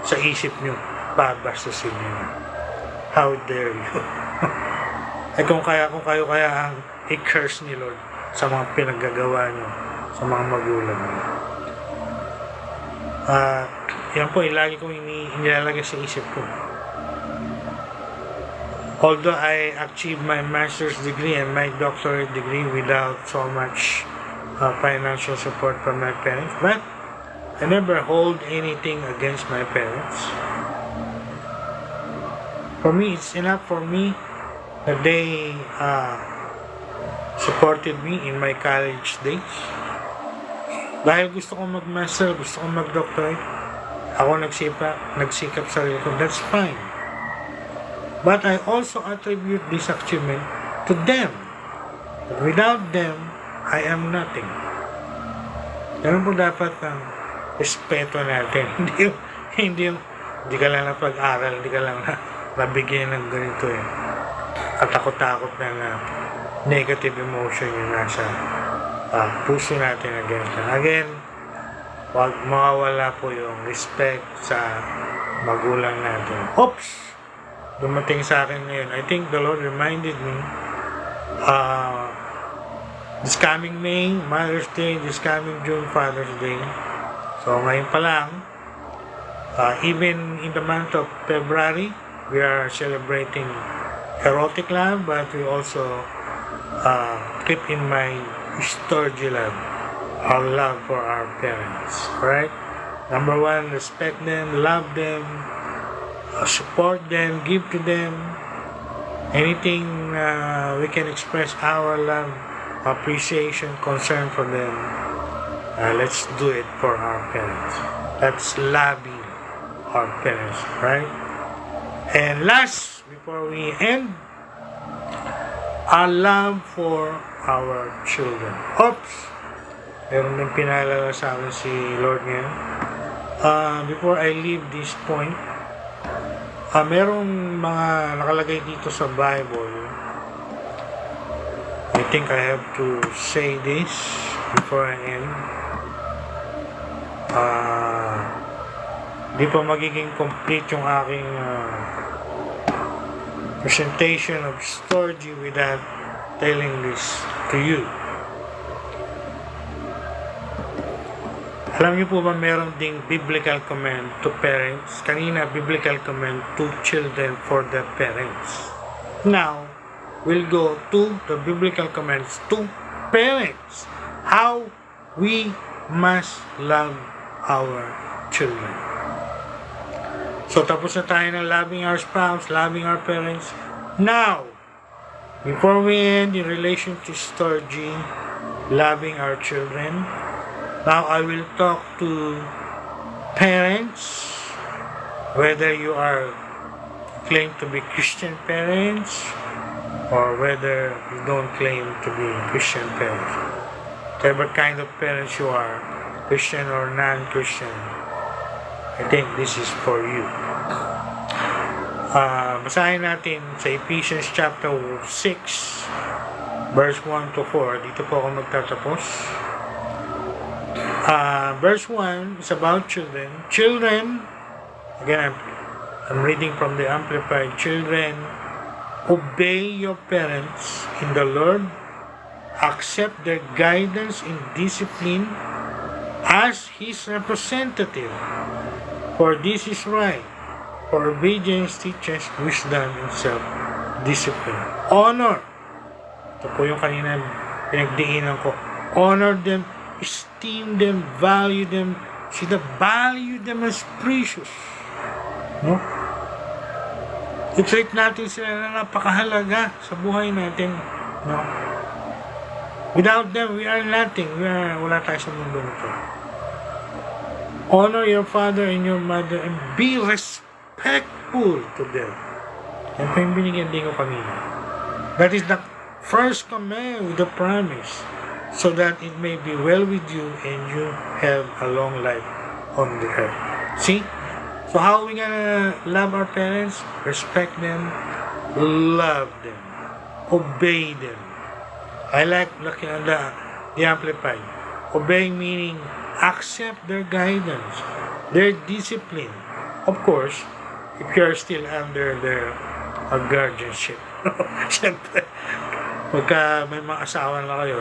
sa isip nyo, babastusin nyo. How dare you? Kung kayo kaya ang i-curse ni Lord sa mga pinaggagawa nyo, sa mga magulang nyo. Yan po, lagi kong inilalagay sa isip ko. Although I achieved my master's degree and my doctorate degree without so much financial support from my parents, but I never hold anything against my parents. For me, it's enough for me that they supported me in my college days. Dahil gusto kong mag-master, gusto kong mag-doctorate, ako nagsikap sarili ko, that's fine. But I also attribute this achievement to them. Without them, I am nothing. Ganun po dapat ang respeto natin. Hindi ka lang na pag-aral, hindi ka lang na nabigyan ng ganito at takot-takot na negative emotion yung nasa puso natin again, wag mawawala po yung respect sa magulang natin. Oops! Dumating sa akin ngayon. I think the Lord reminded me this coming May, Mother's Day, this coming June, Father's Day. So ngayon pa lang, even in the month of February, we are celebrating erotic love, but we also keep in mind Storge love, our love for our parents. Right? Number one, respect them, love them, support them, give to them anything we can express our love, appreciation, concern for them. Let's do it for our parents. That's loving our parents, right? And last, before we end, our love for our children. Oops! Meron nang pinalala sa akin si Lord ngayon. Before I leave this point, merong mga nakalagay dito sa Bible. I think I have to say this before I end. Di pa magiging complete yung aking presentation of Storge without telling this to you. Alam niyo po ba meron ding biblical command to parents? Kanina, biblical command to children for their parents. Now, we'll go to the biblical commands to parents. How we must love our children. So, tapos na tayo ng loving our spouse, loving our parents. Now, before we end in relation to Storge, loving our children, now I will talk to parents, whether you are claim to be Christian parents or whether you don't claim to be Christian parents. Whatever kind of parents you are, Christian or non-Christian, I think this is for you. Basahin natin sa Ephesians chapter 6, verse 1 to 4. Dito po ako magtatapos. Verse 1 is about children. Children, again, I'm reading from the Amplified. Children, obey your parents in the Lord. Accept their guidance in discipline as His representative. For this is right. For obedience teaches wisdom and self-discipline. Honor. Ito po yung kanina pinagdiinan ko. Honor them, esteem them, value them. See, value them as precious. No? I-treat natin sila na napakahalaga sa buhay natin. No? Without them, we are nothing. Wala tayo sa mundo nito. Honor your father and your mother and be respectful to them. Yan po yung binigyan din ko kanina. That is the first command with the promise, so that it may be well with you and you have a long life on the earth. See? So how are we gonna love our parents? Respect them, love them, obey them. I like the Amplified. Obeying meaning accept their guidance, their discipline. Of course, if you're still under their guardianship. Siyempre, pagka may mga asawa na kayo,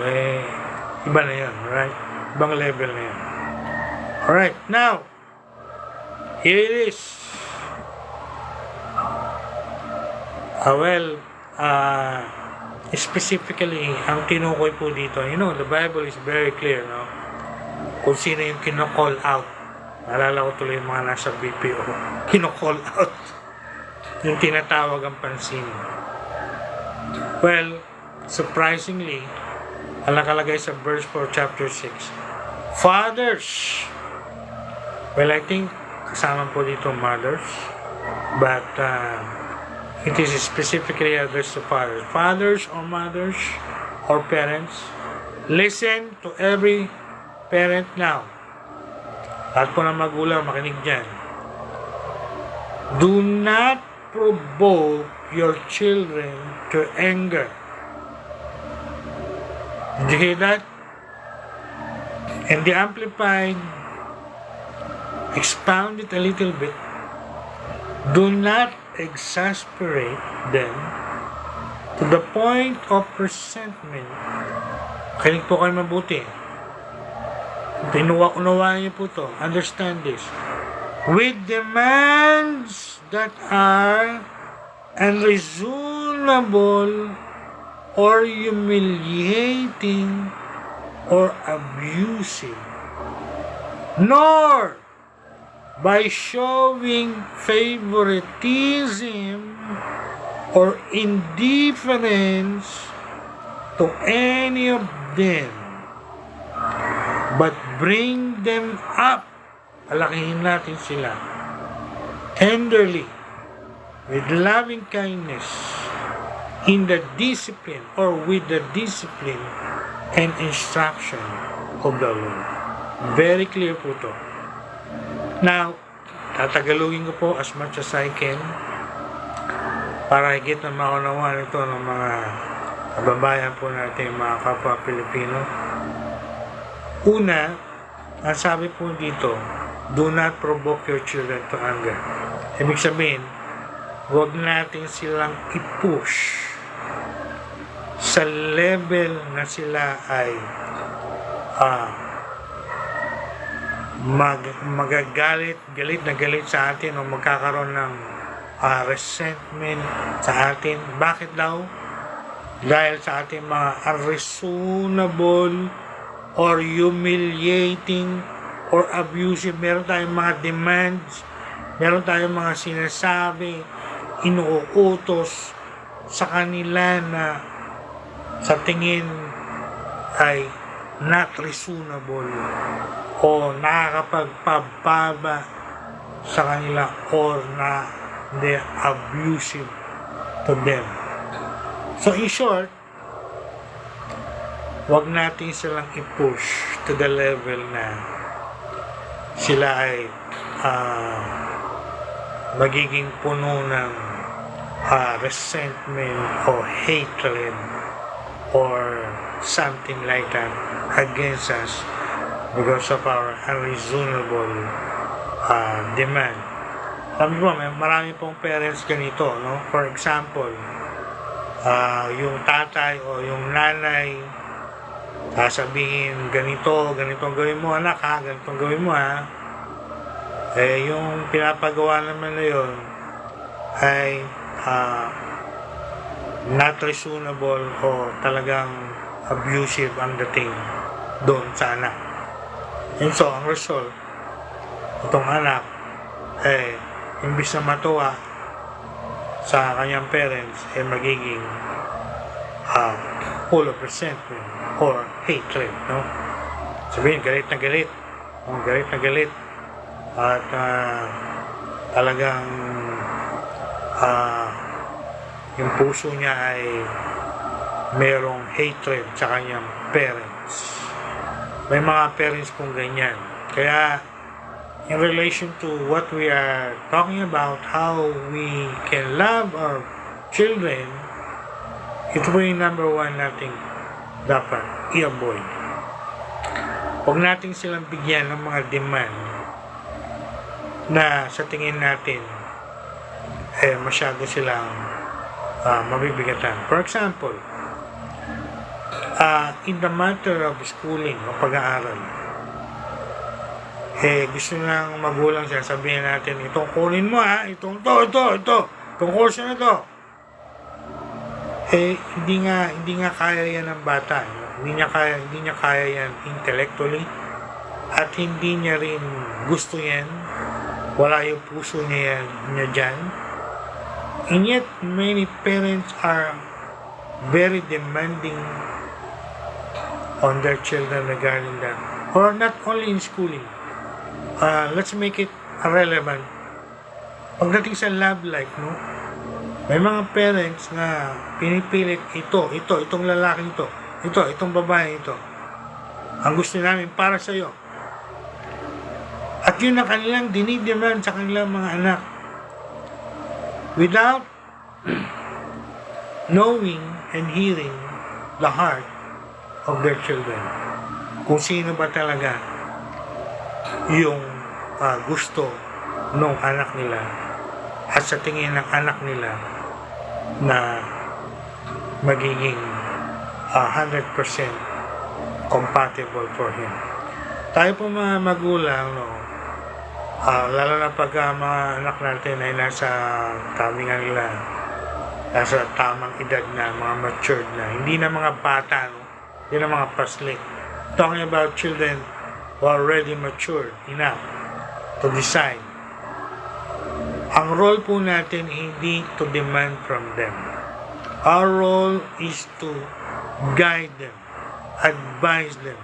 iba na yan, right? Ibang level na yan. Alright, now, here it is. Specifically, ang tinukoy po dito, the Bible is very clear, no? Kung sino yung kino-call out. Naalala ko tuloy yung mga nasa BPO. Kino-call out. Yung tinatawag ang pansin. Well, surprisingly, ang nakalagay sa verse 4, chapter 6, fathers. Well, I think kasama po dito mothers, but it is specifically addressed to fathers. Fathers or mothers or parents, listen to every parent now. Lahat po ng magulang, makinig dyan. Do not provoke your children to anger. Did you hear that? And the Amplified expound it a little bit. Do not exasperate them to the point of resentment. Kinig po kayo mabuti. Unawaan niyo po to. Understand this. With demands that are unreasonable unreasonable or humiliating or abusive, nor by showing favoritism or indifference to any of them, but bring them up, palakihin natin sila, tenderly, with loving kindness, in the discipline or with the discipline and instruction of the Lord. Very clear po to. Now, tatagalugin ko po as much as I can para higit na maunawaan ito ng mga kababayan po natin, mga kapwa Pilipino. Una, ang sabi po dito, do not provoke your children to anger. Ibig sabihin, huwag natin silang i-push sa level na sila ay magagalit, galit sa atin o magkakaroon ng resentment sa atin. Bakit daw? Dahil sa ating mga unreasonable or humiliating or abusive, meron tayong mga demands, meron tayong mga sinasabi, inuutos sa kanila na sa tingin ay not reasonable o nakakapagpababa sa kanila or na they're abusive to them. So in short, wag natin silang i-push to the level na sila ay magiging puno ng resentment or hatred or something like that against us because of our unreasonable demand. Sabi po, marami pong parents ganito, no? For example, yung tatay o yung nanay sasabihin, ganito ang gawin mo anak ha, ganito ang gawin mo ha. Eh, yung pinapagawa naman na yun ay not reasonable o talagang abusive ang dating doon sa anak. And so, ang result, itong anak, imbis na matuwa sa kanyang parents, magiging full of resentment or hatred, no? Sabihin, galit na galit. At talagang yung puso niya ay merong hatred sa kanyang parents. May mga parents pong ganyan. Kaya, in relation to what we are talking about, how we can love our children, ito po yung number one nating dapat i-avoid. Huwag natin silang bigyan ng mga demand na sa tingin natin masyado silang mabibigatan. For example, in the matter of schooling o pag-aaral, gusto ng magulang siya, sabihin natin, itong kunin mo ha, itong itong course na to. Hindi nga kaya yan ng bata. Hindi niya kaya yan intellectually at hindi niya rin gusto yan. Wala yung puso niya dyan. And yet, many parents are very demanding on their children regarding that. Or not only in schooling. Let's make it relevant. Pagdating sa love life, no? May mga parents na pinipilit itong lalaking itong babae ito. Ang gusto namin para sa iyo. At yun ang kanilang dinidemand sa kanilang mga anak. Without knowing and hearing the heart of their children. Kung sino ba talaga yung gusto ng anak nila at sa tingin ng anak nila na magiging 100% compatible for him. Tayo po mga magulang, no, lalo na pag mga anak natin ay nasa tabi nga nila nasa tamang edad na, mga matured na, hindi na mga bata, no? Hindi na mga paslit. Talking about children who are already matured enough to decide. Ang role po natin hindi to demand from them. Our role is to guide them, advise them,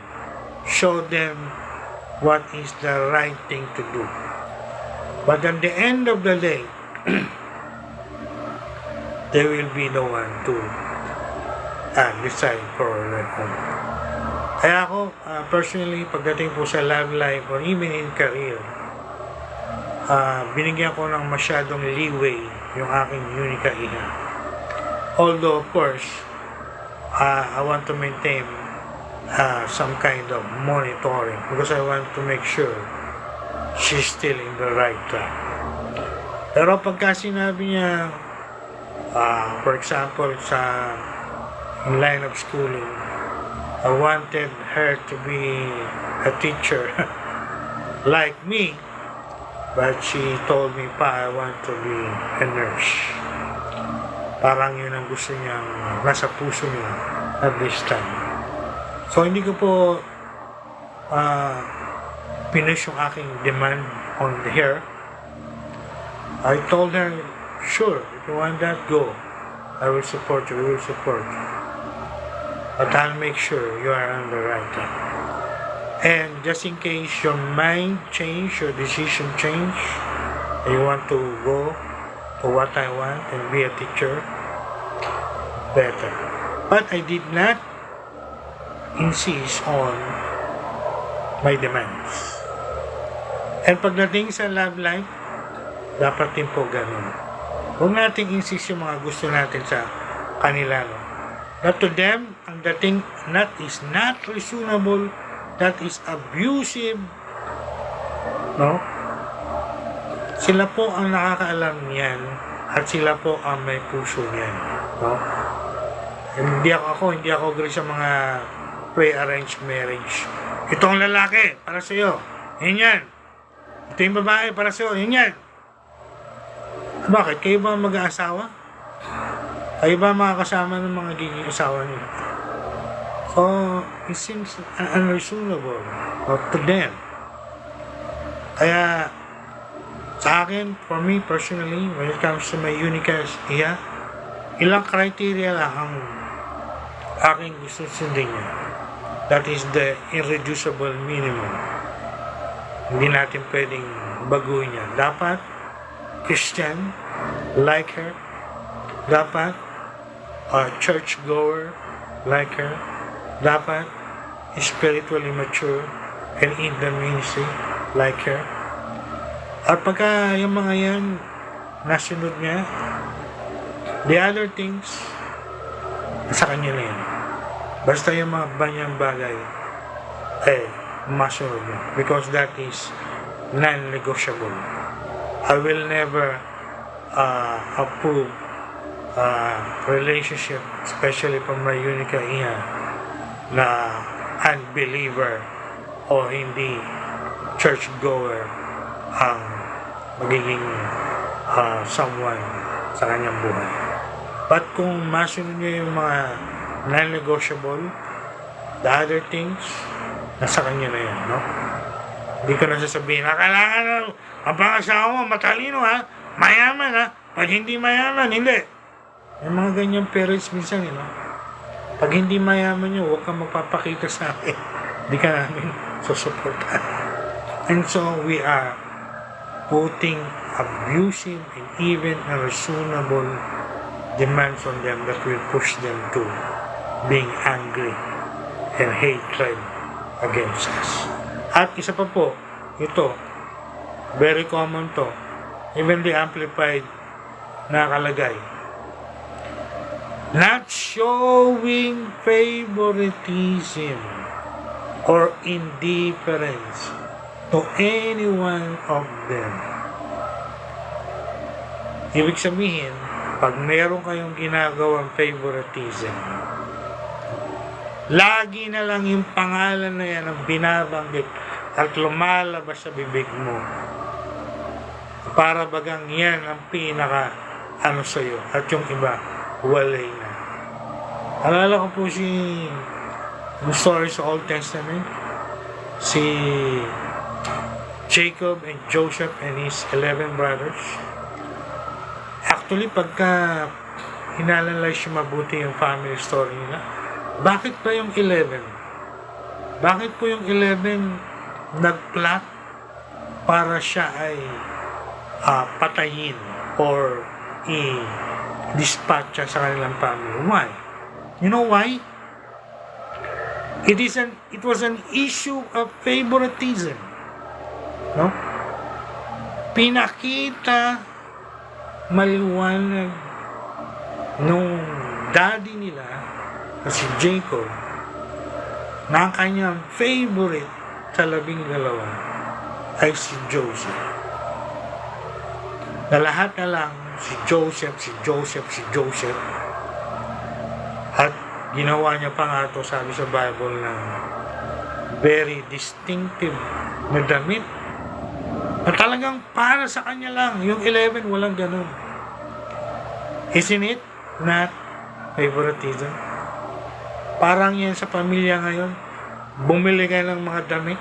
show them what is the right thing to do. But at the end of the day, they will be the one to decide for their own. Kaya ako, personally, pagdating po sa love life or even in career, binigyan ko ng masyadong leeway yung aking Unica ina. Although, of course, I want to maintain some kind of monitoring because I want to make sure she's still in the right track. Pero pagka sinabi niya, for example, in line of schooling, I wanted her to be a teacher like me, but she told me pa, I want to be a nurse. Parang yun ang gusto niyang nasa puso niya at this time. So hindi ko po finish yung aking demand on her. I told her, sure, if you want that, go. I will support you, we will support you. But I'll make sure you are on the right track. And just in case your mind change, your decision change, and you want to go for what I want and be a teacher, better. But I did not insist on my demands. And pagdating sa love life, dapat din po ganun. Huwag nating insist yung mga gusto natin sa kanila. No? But to them, ang dating is not reasonable, that is abusive. No? Sila po ang nakakaalam niyan at sila po ang may puso niyan. No? Hindi ako agree sa mga pre-arranged marriage. Ito ang lalaki para sa iyo. Yan. Ito yung babae para sa iyo. Yan. Bakit? Kayo ba mag-aasawa? Kayo ba makakasama ng mga giging asawa niyo? So, it seems unreasonable to them. Kaya, sa akin, for me personally, when it comes to my Unica, ilang criteria lang ang aking gusto sundin niya. That is the irreducible minimum. Hindi natin pwedeng baguhin yan. Dapat Christian, like her. Dapat church goer, like her. Dapat spiritually mature and in the ministry, like her. At pagka yung mga yan nasunod niya, the other things sa kanya na yan. Basta yung mga banyang bagay masunod niya, because that is non-negotiable. I will never approve relationship, especially from my Unica ina, na unbeliever o hindi churchgoer ang magiging someone sa kanyang buhay. But kung masunod niya yung mga non-negotiable, the other things, nasa kanya na yan, no? Hindi ko na sasabihin, kailangan ang pangasawa mo, matalino ha, mayaman ha, pag hindi mayaman, hindi. May mga ganyang parents minsan, no? Pag hindi mayaman nyo, huwag kang magpapakita sa akin. Hindi ka namin susuportahan. And so, we are putting abusive and even unreasonable demands on them that will push them to being angry and hatred against us. At isa pa po, ito, very common to, even the amplified nakalagay, not showing favoritism or indifference to any one of them. Ibig sabihin, pag meron kayong ginagawang favoritism, lagi na lang yung pangalan na yan ang binabanggit at lumalabas sa bibig mo. Para bagang yan ang pinaka sa'yo at yung iba walay na. Alala ko po yung story sa Old Testament, si Jacob and Joseph and his 11 brothers. Actually, pagka hinanalyze mabuti yung family story nila, bakit pa yung 11? Bakit po yung 11 nagplot para siya ay patayin or i-dispatch sa kanilang family? Why? You know why? It was an issue of favoritism. No? Pinakita maliwanag nung daddy nila, si Jacob, na ang kanyang favorite sa 12 ay si Joseph. Na lahat na lang si Joseph. At ginawa niya pa nga ito, sabi sa Bible, na very distinctive na damit. At talagang para sa kanya lang. Yung 11, walang ganun. Isn't it not favoritism? Parang yan sa pamilya ngayon. Bumili ka ng mga damit.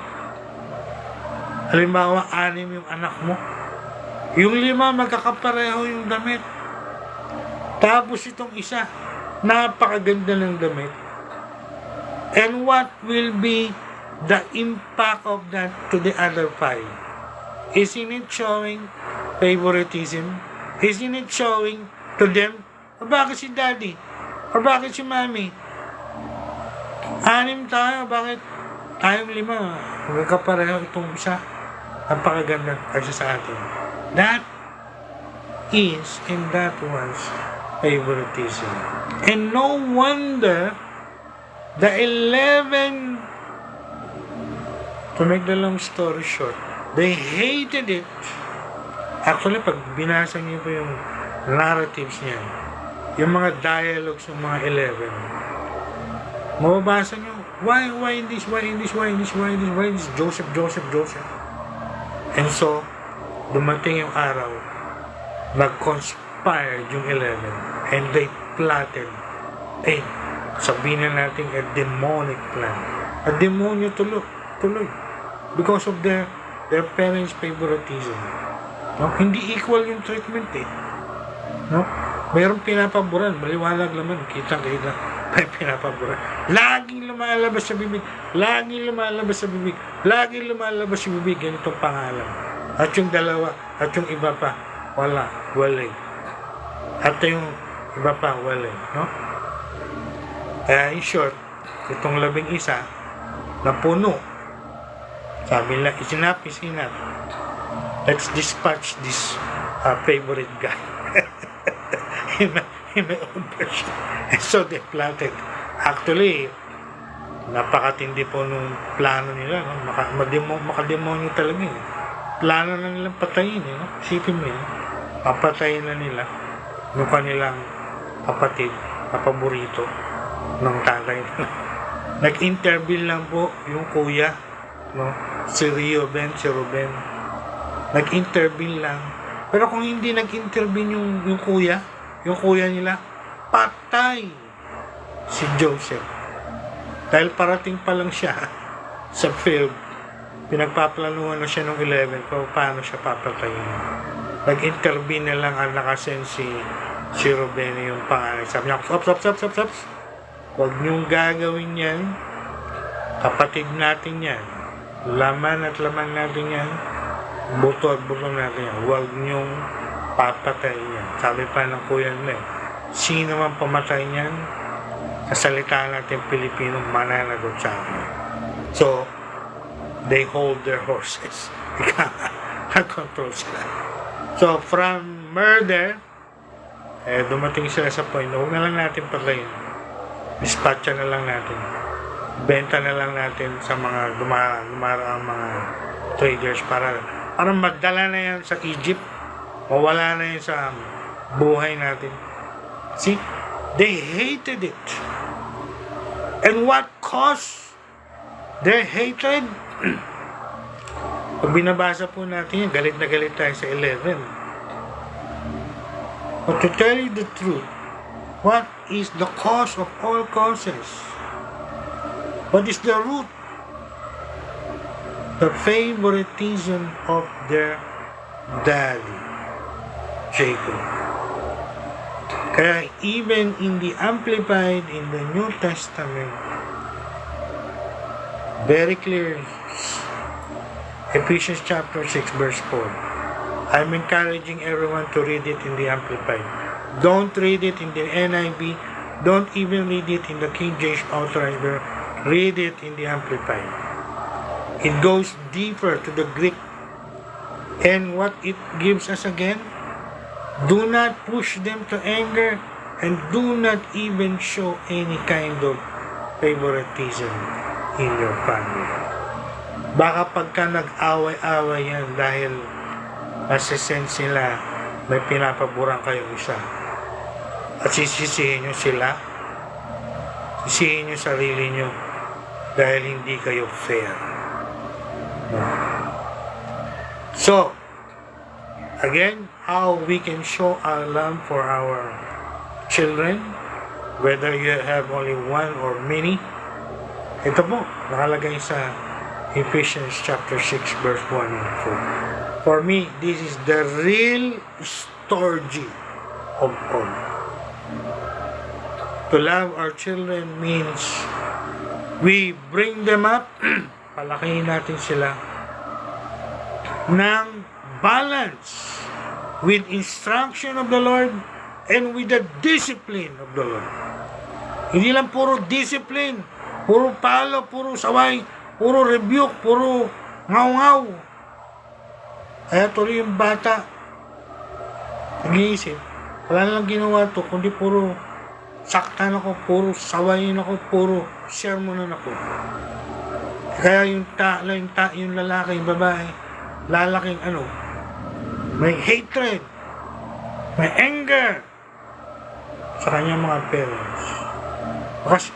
Halimbawa, 6 yung anak mo. Yung 5, magkakapareho yung damit. Tapos itong isa, napakaganda ng damit. And what will be the impact of that to the other 5? Isn't it showing favoritism? Isn't it showing to them, o bakit si daddy? O bakit si mommy? 6 tayo, bakit tayong 5? Magkakapareho itong isa. Napakaganda kasi sa atin. That is and that was favoritism. And no wonder the 11, to make the long story short, they hated it. Actually, pag binasa niyo po yung narratives niya, yung mga dialogues ng mga 11, mababasa niyo, why this, Joseph. And so, dumating yung araw, nag-conspired yung 11, and they plotted, sabihin na natin a demonic plan. A demonyo tuloy. Because of their parents' favoritism. No? Hindi equal yung treatment No? Mayroong pinapaboran, maliwanag naman, kita. May pinapaboran. Laging lumalabas sa bibig. Ganitong pangalan. At yung dalawa, at yung iba pa, walay. At yung iba pa, walay. No? In short, itong 11 na puno, sabi nila, is enough. Let's dispatch this favorite guy in my own version. And so they plotted. Actually, napakatindi po nung plano nila. No? Makademonyo talaga. Plano na nilang patayin. No? Isipin mo yun. Papatayin na nila nung kanilang kapatid, paborito ng tatay nila. Nag-intervene lang po yung kuya, no? Si Ruben. Nag-intervene lang. Pero kung hindi nag-intervene yung kuya nila, patay si Joseph. Dahil parating pa lang siya sa field, pinagpaplanuhan na siya ng 11 kung paano siya papatayin. Nag-intervene na lang ang nakasen si Ruben yung pangalan. Sabi niya, stop. Huwag niyong gagawin yan. Kapatid natin yan. Laman natin yan. Buto natin yan. Huwag niyong papatayin yan. Sabi pa ng kuya nila, sino man pamatay niyan, sa salita natin Pilipino, mananagot sa akin. So, they hold their horses. Nag-control sila. So, from murder, dumating sila sa point na huwag na lang natin patayin. Dispatcha na lang natin. Benta na lang natin sa mga dumaraang mga traders para magdala na yan sa Egypt. Mawala na yan sa buhay natin. See? They hated it. And what caused their hatred? Pag binabasa po natin yan, galit na galit tayo sa 11. But to tell you the truth, What is the cause of all causes? What is the root? The favoritism of their daddy, Jacob. Kaya even in the Amplified in the New Testament, very clear, Ephesians chapter 6 verse 4. I'm encouraging everyone to read it in the Amplified. Don't read it in the NIV. Don't even read it in the King James Authorized Version. Read it in the Amplified. It goes deeper to the Greek. And what it gives us again? Do not push them to anger and do not even show any kind of favoritism in your family. Baka pagka nag-away-away yan dahil masisense sila may pinapaboran kayong isa at sisisihin nyo sila, sisihin nyo sarili nyo dahil hindi kayo fair. So, again, how we can show our love for our children, whether you have only one or many. Ito po, nakalagay sa Ephesians chapter 6 verse 1 and 4. For me, this is the real storge of all. To love our children means we bring them up, palakihin natin sila ng balance with instruction of the Lord and with the discipline of the Lord. Hindi lang puro discipline, puro palo, puro saway, puro rebuke, puro ngaw-ngaw. Kaya tuloy yung bata nag-iisip, wala lang ginawa to, kundi puro saktan ako, puro sawayin ako, puro sermonan ako. Kaya yung lalaki, yung babae, lalaking may hatred, may anger sa kanyang mga parents. Kasi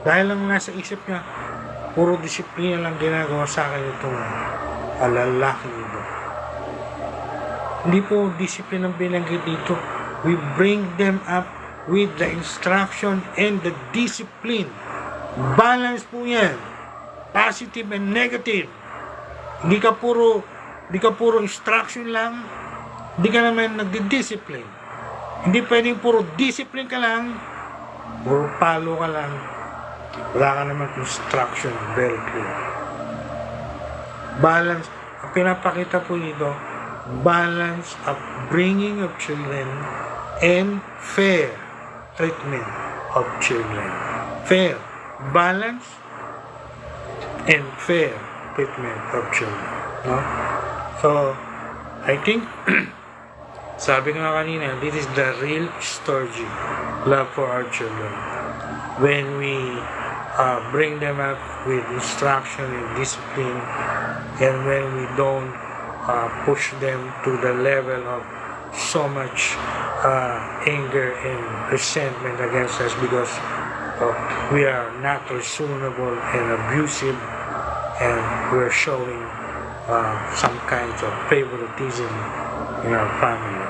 dahil lang nasa isip niya, puro disiplina lang ginagawa sa akin itong lalaki ito. Hindi po disiplina ang binanggit dito. We bring them up with the instruction and the discipline. Balance po yan. Positive and negative. Hindi ka puro instruction lang. Hindi ka naman nagdi-discipline. Hindi pwedeng puro discipline ka lang, puro palo ka lang. Wala ka naman instruction. Very clear. Balance. Ang pinapakita po dito, balance of bringing of children and fair treatment of children. Fair. Balance and fair treatment of children. No? So, I think, sabi ko nga kanina, this is the real storge love for our children. When we bring them up with instruction and discipline, and when we don't push them to the level of so much anger and resentment against us because we are not reasonable and abusive, and we're showing some kinds of favoritism in our family.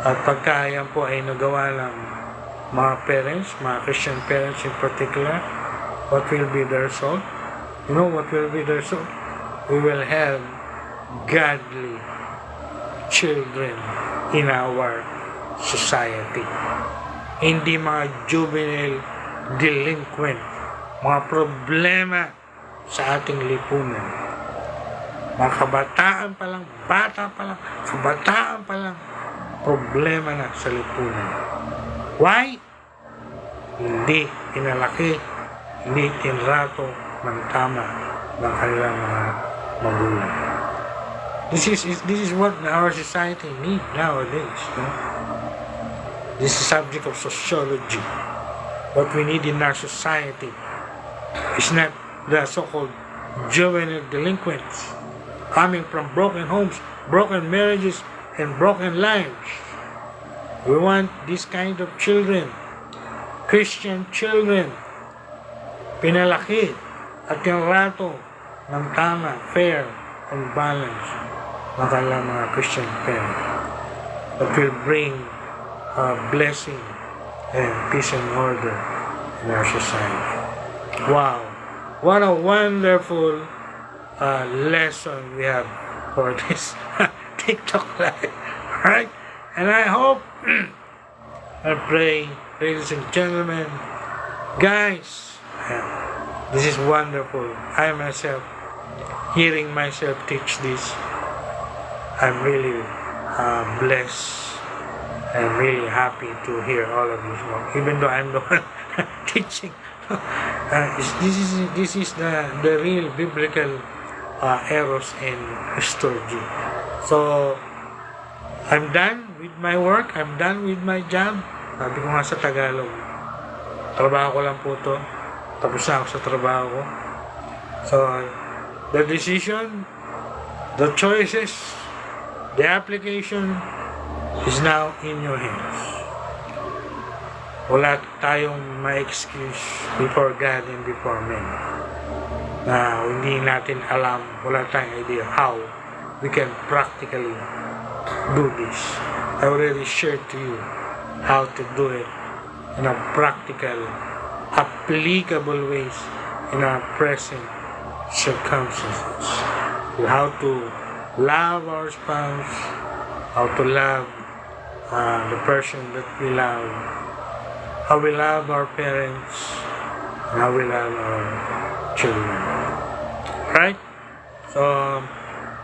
At pagka yan po ay nagawa ng mga parents, mga Christian parents in particular, what will be the result? You know what will be the result? We will have godly children in our society. Hindi mga juvenile delinquent, mga problema sa ating lipunan. Mga kabataan pa lang, bata pa lang, kabataan pa lang, problema na sa lipunan. Why? Hindi pinalaki, hindi tinrato ng tama ng kanilang mga magulang. This is what our society needs nowadays. No? This is subject of sociology. What we need in our society is not the so-called juvenile delinquents coming from broken homes, broken marriages, and broken lives. We want this kind of children, Christian children, pinalaki at tinrato ng tama, fair, and balance ng kanilang mga Christian parents that will bring blessing and peace and order in our society. Wow, what a wonderful lesson we have for this TikTok live, right? And I hope, I pray, ladies and gentlemen, guys, this is wonderful. I myself, hearing myself teach this, I'm really blessed. I'm really happy to hear all of this, even though I'm the one teaching. This is the real biblical Eros and Storge. So I'm done with my work. I'm done with my job. Sabi ko nga sa Tagalog, trabaho ko lang po to. Tapos na ako sa trabaho ko. So the decision, the choices, the application is now in your hands. Wala tayong ma-excuse before God and before men na hindi natin alam, wala tayong idea how we can practically do this. I already shared to you how to do it in a practical, applicable ways in our present circumstances. How to love our spouse, how to love the person that we love, how we love our parents, and how we love our children. Right? So,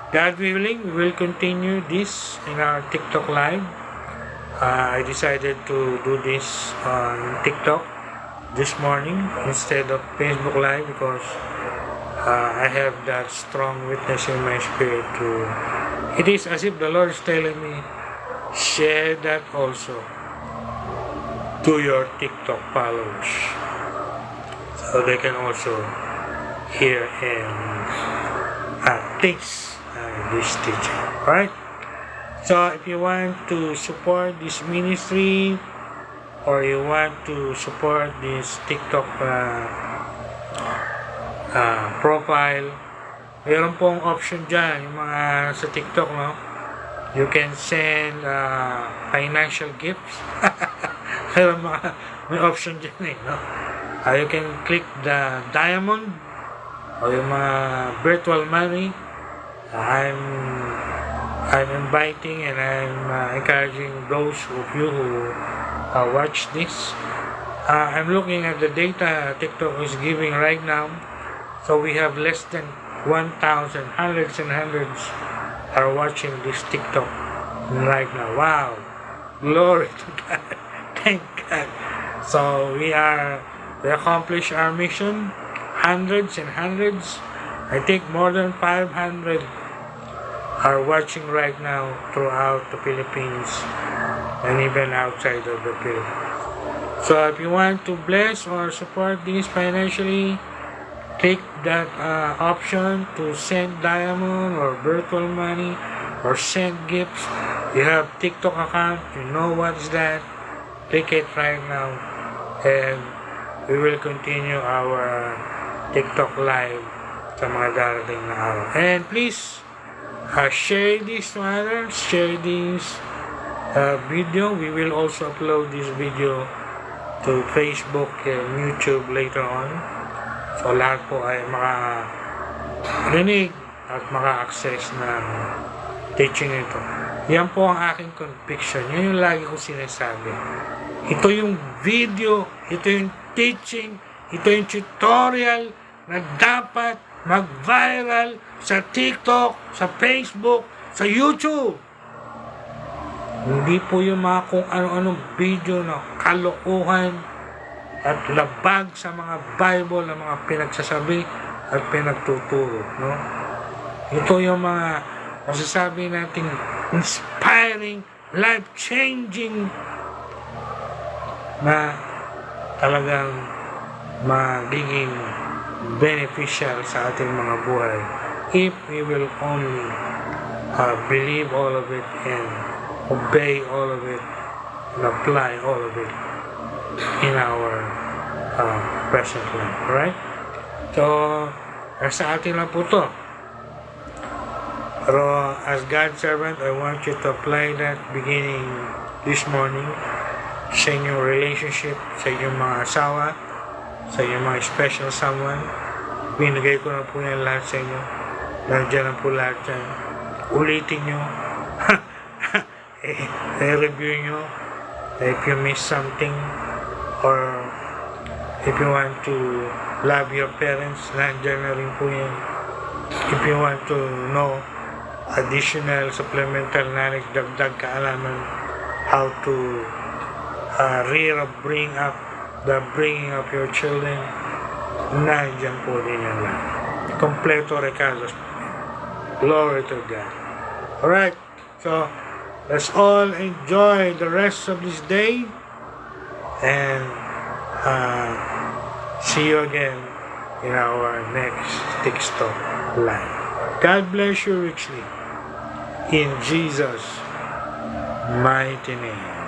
God willing, we will continue this in our TikTok live. I decided to do this on TikTok this morning instead of Facebook live because I have that strong witness in my spirit to. It is as if the Lord is telling me, share that also to your TikTok followers so they can also hear and taste this teaching. Right? So if you want to support this ministry or you want to support this TikTok profile, mayroon pong option dyan yung mga sa TikTok, no? You can send financial gifts. May option dyan, no? You can click the diamond o yung mga virtual money. I'm inviting and I'm encouraging those of you who watch this. I'm looking at the data TikTok is giving right now. So we have less than 1,000, hundreds and hundreds are watching this TikTok right now. Wow, glory to God. Thank God. So we accomplished our mission. Hundreds and hundreds, I think more than 500 are watching right now throughout the Philippines and even outside of the Philippines. So if you want to bless or support this financially, click that option to send diamond or virtual money or send gifts. You have TikTok account, you know what is that. Click it right now and we will continue our TikTok live sa mga darating na araw. And please share this to others, share this video. We will also upload this video to Facebook and YouTube later on. So lahat po ay makarinig at maka-access ng teaching ito. Yan po ang aking conviction. Yan yung lagi ko sinasabi. Ito yung video, ito yung teaching, ito yung tutorial na dapat mag-viral sa TikTok, sa Facebook, sa YouTube. Hindi po yung mga kung ano-anong video na kalokohan at labag sa mga Bible na mga pinagsasabi at pinagtuturo, no? Ito yung mga masasabi nating inspiring, life-changing na talagang magiging beneficial sa ating mga buhay if we will only believe all of it and obey all of it and apply all of it in our present life, right? So, sa atin lang po to. Pero as God's servant, I want you to apply that beginning this morning sa inyong relationship, sa inyong mga asawa, sa inyong mga special someone. Binigay ko na po yan lahat sa inyo. Nandiyan na po lahat yan. Ulitin nyo. I-review nyo. If you miss something, or if you want to love your parents, nandiyan na rin po yan. If you want to know additional supplemental knowledge, dagdag kaalaman, how to bringing up your children, nandiyan po din yan lang. Kompleto recados. Glory to God. Alright, so let's all enjoy the rest of this day, and see you again in our next TikTok live. God bless you richly in Jesus' mighty name.